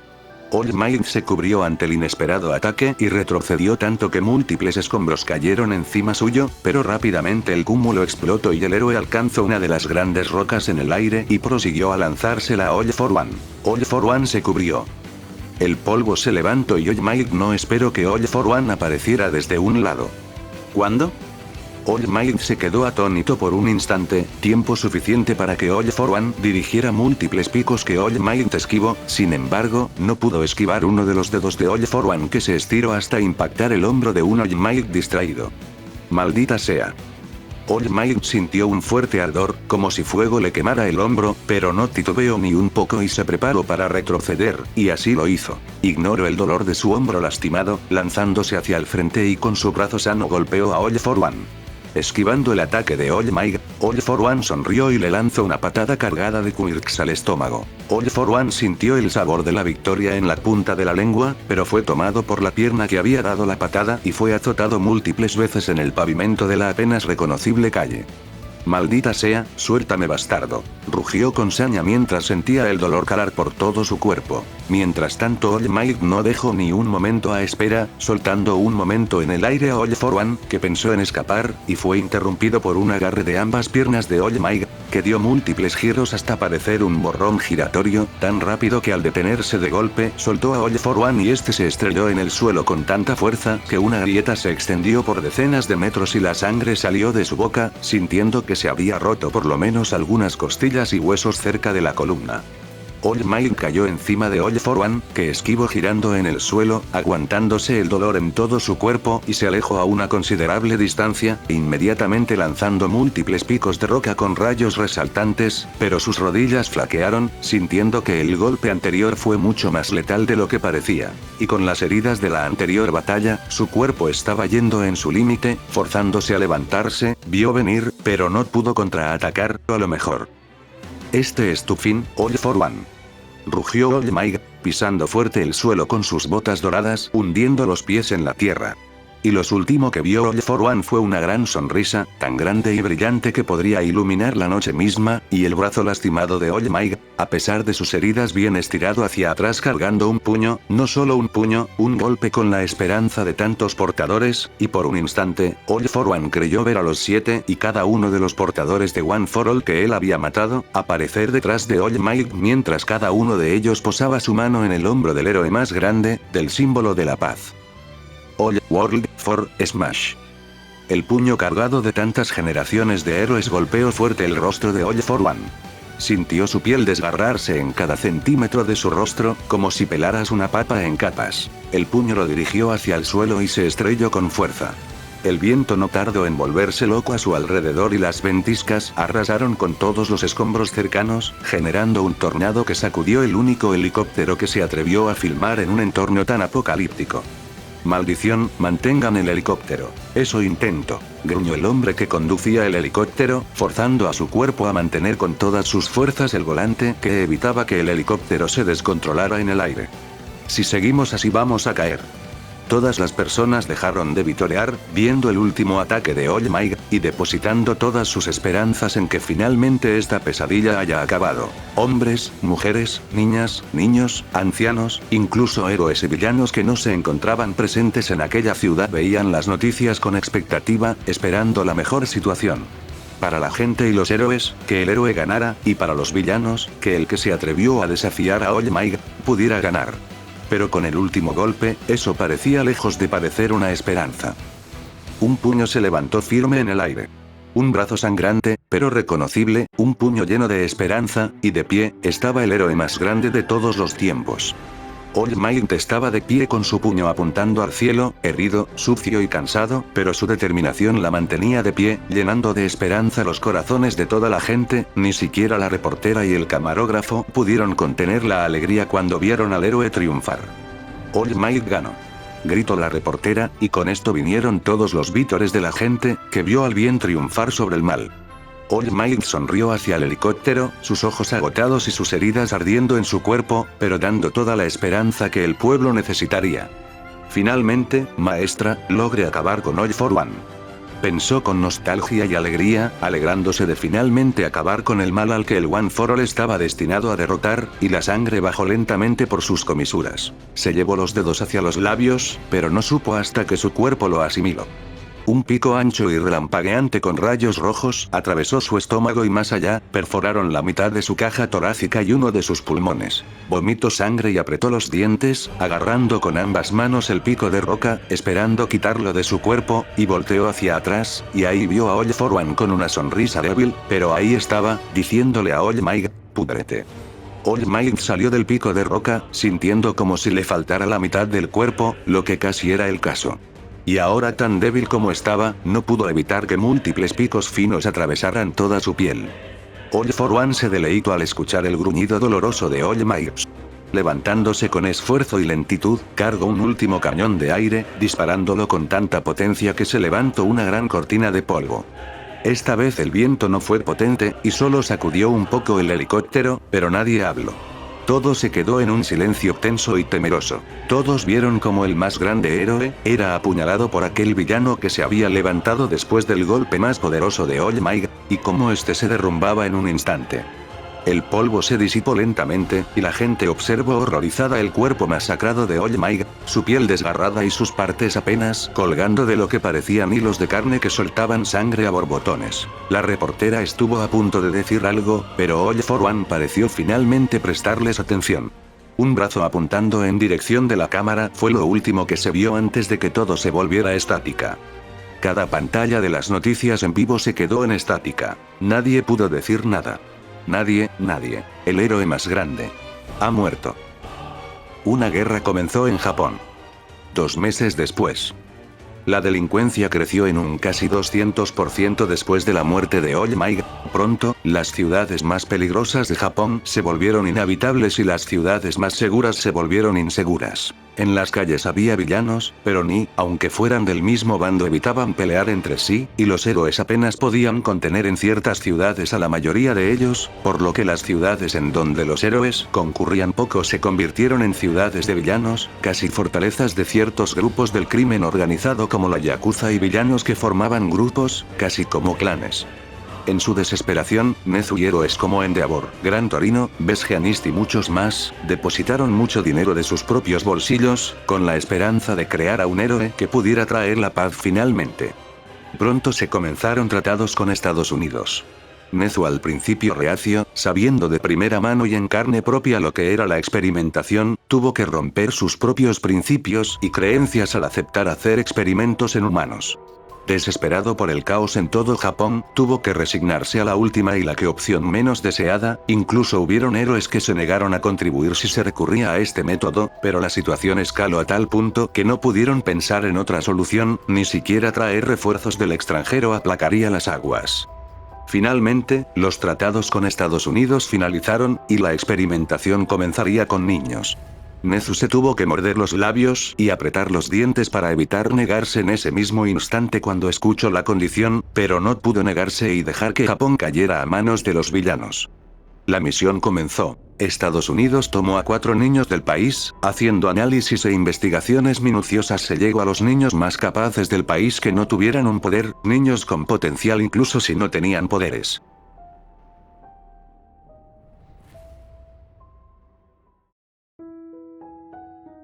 All Might se cubrió ante el inesperado ataque y retrocedió tanto que múltiples escombros cayeron encima suyo, pero rápidamente el cúmulo explotó y el héroe alcanzó una de las grandes rocas en el aire y prosiguió a lanzársela a All for One. All for One se cubrió. El polvo se levantó y All Might no esperó que All for One apareciera desde un lado. ¿Cuándo? All Might se quedó atónito por un instante, tiempo suficiente para que All for One dirigiera múltiples picos que All Might esquivó, sin embargo, no pudo esquivar uno de los dedos de All for One que se estiró hasta impactar el hombro de un All Might distraído. Maldita sea. All Might sintió un fuerte ardor, como si fuego le quemara el hombro, pero no titubeó ni un poco y se preparó para retroceder, y así lo hizo. Ignoró el dolor de su hombro lastimado, lanzándose hacia el frente y con su brazo sano golpeó a All for One. Esquivando el ataque de All Might, All for One sonrió y le lanzó una patada cargada de quirks al estómago. All for One sintió el sabor de la victoria en la punta de la lengua, pero fue tomado por la pierna que había dado la patada y fue azotado múltiples veces en el pavimento de la apenas reconocible calle. Maldita sea, suéltame bastardo, rugió con saña mientras sentía el dolor calar por todo su cuerpo. Mientras tanto All Might no dejó ni un momento a espera, soltando un momento en el aire a All for One, que pensó en escapar, y fue interrumpido por un agarre de ambas piernas de All Might, que dio múltiples giros hasta parecer un borrón giratorio, tan rápido que al detenerse de golpe, soltó a All for One y este se estrelló en el suelo con tanta fuerza, que una grieta se extendió por decenas de metros y la sangre salió de su boca, sintiendo que se había roto por lo menos algunas costillas y huesos cerca de la columna. All Might cayó encima de All for One, que esquivó girando en el suelo, aguantándose el dolor en todo su cuerpo y se alejó a una considerable distancia, inmediatamente lanzando múltiples picos de roca con rayos resaltantes, pero sus rodillas flaquearon, sintiendo que el golpe anterior fue mucho más letal de lo que parecía. Y con las heridas de la anterior batalla, su cuerpo estaba yendo en su límite, forzándose a levantarse, vio venir, pero no pudo contraatacar, a lo mejor. Este es tu fin, All for One. Rugió All Might, pisando fuerte el suelo con sus botas doradas, hundiendo los pies en la tierra. Y lo último que vio All for One fue una gran sonrisa, tan grande y brillante que podría iluminar la noche misma, y el brazo lastimado de All Might, a pesar de sus heridas bien estirado hacia atrás cargando un puño, no solo un puño, un golpe con la esperanza de tantos portadores, y por un instante, All for One creyó ver a los 7 y cada uno de los portadores de One for All que él había matado, aparecer detrás de All Might mientras cada uno de ellos posaba su mano en el hombro del héroe más grande, del símbolo de la paz. All World for Smash. El puño cargado de tantas generaciones de héroes golpeó fuerte el rostro de All for One. Sintió su piel desgarrarse en cada centímetro de su rostro, como si pelaras una papa en capas. El puño lo dirigió hacia el suelo y se estrelló con fuerza. El viento no tardó en volverse loco a su alrededor y las ventiscas arrasaron con todos los escombros cercanos, generando un tornado que sacudió el único helicóptero que se atrevió a filmar en un entorno tan apocalíptico. Maldición, mantengan el helicóptero. Eso intento, gruñó el hombre que conducía el helicóptero, forzando a su cuerpo a mantener con todas sus fuerzas el volante que evitaba que el helicóptero se descontrolara en el aire. Si seguimos así vamos a caer. Todas las personas dejaron de vitorear, viendo el último ataque de All Might, y depositando todas sus esperanzas en que finalmente esta pesadilla haya acabado. Hombres, mujeres, niñas, niños, ancianos, incluso héroes y villanos que no se encontraban presentes en aquella ciudad veían las noticias con expectativa, esperando la mejor situación. Para la gente y los héroes, que el héroe ganara, y para los villanos, que el que se atrevió a desafiar a All Might pudiera ganar. Pero con el último golpe, eso parecía lejos de parecer una esperanza. Un puño se levantó firme en el aire. Un brazo sangrante, pero reconocible, un puño lleno de esperanza, y de pie, estaba el héroe más grande de todos los tiempos. All Might estaba de pie con su puño apuntando al cielo, herido, sucio y cansado, pero su determinación la mantenía de pie, llenando de esperanza los corazones de toda la gente. Ni siquiera la reportera y el camarógrafo pudieron contener la alegría cuando vieron al héroe triunfar. All Might ganó, gritó la reportera, y con esto vinieron todos los vítores de la gente, que vio al bien triunfar sobre el mal. All Might sonrió hacia el helicóptero, sus ojos agotados y sus heridas ardiendo en su cuerpo, pero dando toda la esperanza que el pueblo necesitaría. Finalmente, maestra, logré acabar con All for One. Pensó con nostalgia y alegría, alegrándose de finalmente acabar con el mal al que el One for All estaba destinado a derrotar, y la sangre bajó lentamente por sus comisuras. Se llevó los dedos hacia los labios, pero no supo hasta que su cuerpo lo asimiló. Un pico ancho y relampagueante con rayos rojos atravesó su estómago y más allá, perforaron la mitad de su caja torácica y uno de sus pulmones. Vomitó sangre y apretó los dientes, agarrando con ambas manos el pico de roca, esperando quitarlo de su cuerpo, y volteó hacia atrás, y ahí vio a All for One con una sonrisa débil, pero ahí estaba, diciéndole a All Might, púdrete. All Might salió del pico de roca, sintiendo como si le faltara la mitad del cuerpo, lo que casi era el caso. Y ahora tan débil como estaba, no pudo evitar que múltiples picos finos atravesaran toda su piel. All for One se deleitó al escuchar el gruñido doloroso de All Might. Levantándose con esfuerzo y lentitud, cargó un último cañón de aire, disparándolo con tanta potencia que se levantó una gran cortina de polvo. Esta vez el viento no fue potente, y solo sacudió un poco el helicóptero, pero nadie habló. Todo se quedó en un silencio tenso y temeroso. Todos vieron como el más grande héroe era apuñalado por aquel villano que se había levantado después del golpe más poderoso de All Might, y cómo este se derrumbaba en un instante. El polvo se disipó lentamente, y la gente observó horrorizada el cuerpo masacrado de All Might, su piel desgarrada y sus partes apenas colgando de lo que parecían hilos de carne que soltaban sangre a borbotones. La reportera estuvo a punto de decir algo, pero All for One pareció finalmente prestarles atención. Un brazo apuntando en dirección de la cámara fue lo último que se vio antes de que todo se volviera estática. Cada pantalla de las noticias en vivo se quedó en estática. Nadie pudo decir nada. Nadie. El héroe más grande ha muerto. Una guerra comenzó en Japón. 2 meses después. La delincuencia creció en un casi 200% después de la muerte de All Might. Pronto, las ciudades más peligrosas de Japón se volvieron inhabitables y las ciudades más seguras se volvieron inseguras. En las calles había villanos, pero aunque fueran del mismo bando, evitaban pelear entre sí, y los héroes apenas podían contener en ciertas ciudades a la mayoría de ellos, por lo que las ciudades en donde los héroes concurrían poco se convirtieron en ciudades de villanos, casi fortalezas de ciertos grupos del crimen organizado como la Yakuza, y villanos que formaban grupos, casi como clanes. En su desesperación, Nezu y héroes como Endeavor, Gran Torino, Besgeanist y muchos más, depositaron mucho dinero de sus propios bolsillos, con la esperanza de crear a un héroe que pudiera traer la paz finalmente. Pronto se comenzaron tratados con Estados Unidos. Nezu al principio reacio, sabiendo de primera mano y en carne propia lo que era la experimentación, tuvo que romper sus propios principios y creencias al aceptar hacer experimentos en humanos. Desesperado por el caos en todo Japón, tuvo que resignarse a la última y la que opción menos deseada. Incluso hubieron héroes que se negaron a contribuir si se recurría a este método, pero la situación escaló a tal punto que no pudieron pensar en otra solución, ni siquiera traer refuerzos del extranjero aplacaría las aguas. Finalmente, los tratados con Estados Unidos finalizaron, y la experimentación comenzaría con niños. Nezu se tuvo que morder los labios y apretar los dientes para evitar negarse en ese mismo instante cuando escuchó la condición, pero no pudo negarse y dejar que Japón cayera a manos de los villanos. La misión comenzó. Estados Unidos tomó a 4 niños del país, haciendo análisis e investigaciones minuciosas se llegó a los niños más capaces del país que no tuvieran un poder, niños con potencial incluso si no tenían poderes.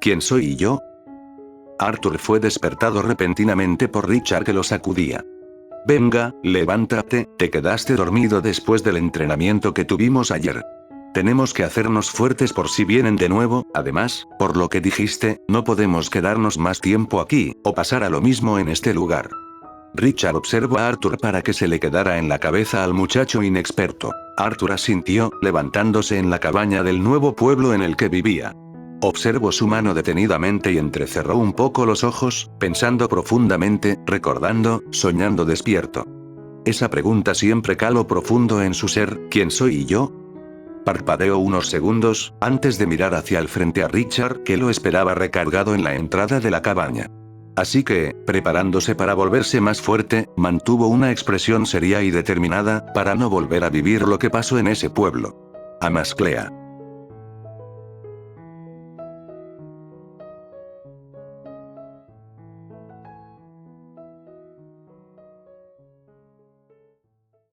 ¿Quién soy yo? Arthur fue despertado repentinamente por Richard que lo sacudía. Venga, levántate, te quedaste dormido después del entrenamiento que tuvimos ayer. Tenemos que hacernos fuertes por si vienen de nuevo, además, por lo que dijiste, no podemos quedarnos más tiempo aquí, o pasará lo mismo en este lugar. Richard observó a Arthur para que se le quedara en la cabeza al muchacho inexperto. Arthur asintió, levantándose en la cabaña del nuevo pueblo en el que vivía. Observó su mano detenidamente y entrecerró un poco los ojos, pensando profundamente, recordando, soñando despierto. Esa pregunta siempre caló profundo en su ser: ¿quién soy yo? Parpadeó unos segundos, antes de mirar hacia el frente a Richard, que lo esperaba recargado en la entrada de la cabaña. Así que, preparándose para volverse más fuerte, mantuvo una expresión seria y determinada, para no volver a vivir lo que pasó en ese pueblo. Amasclea.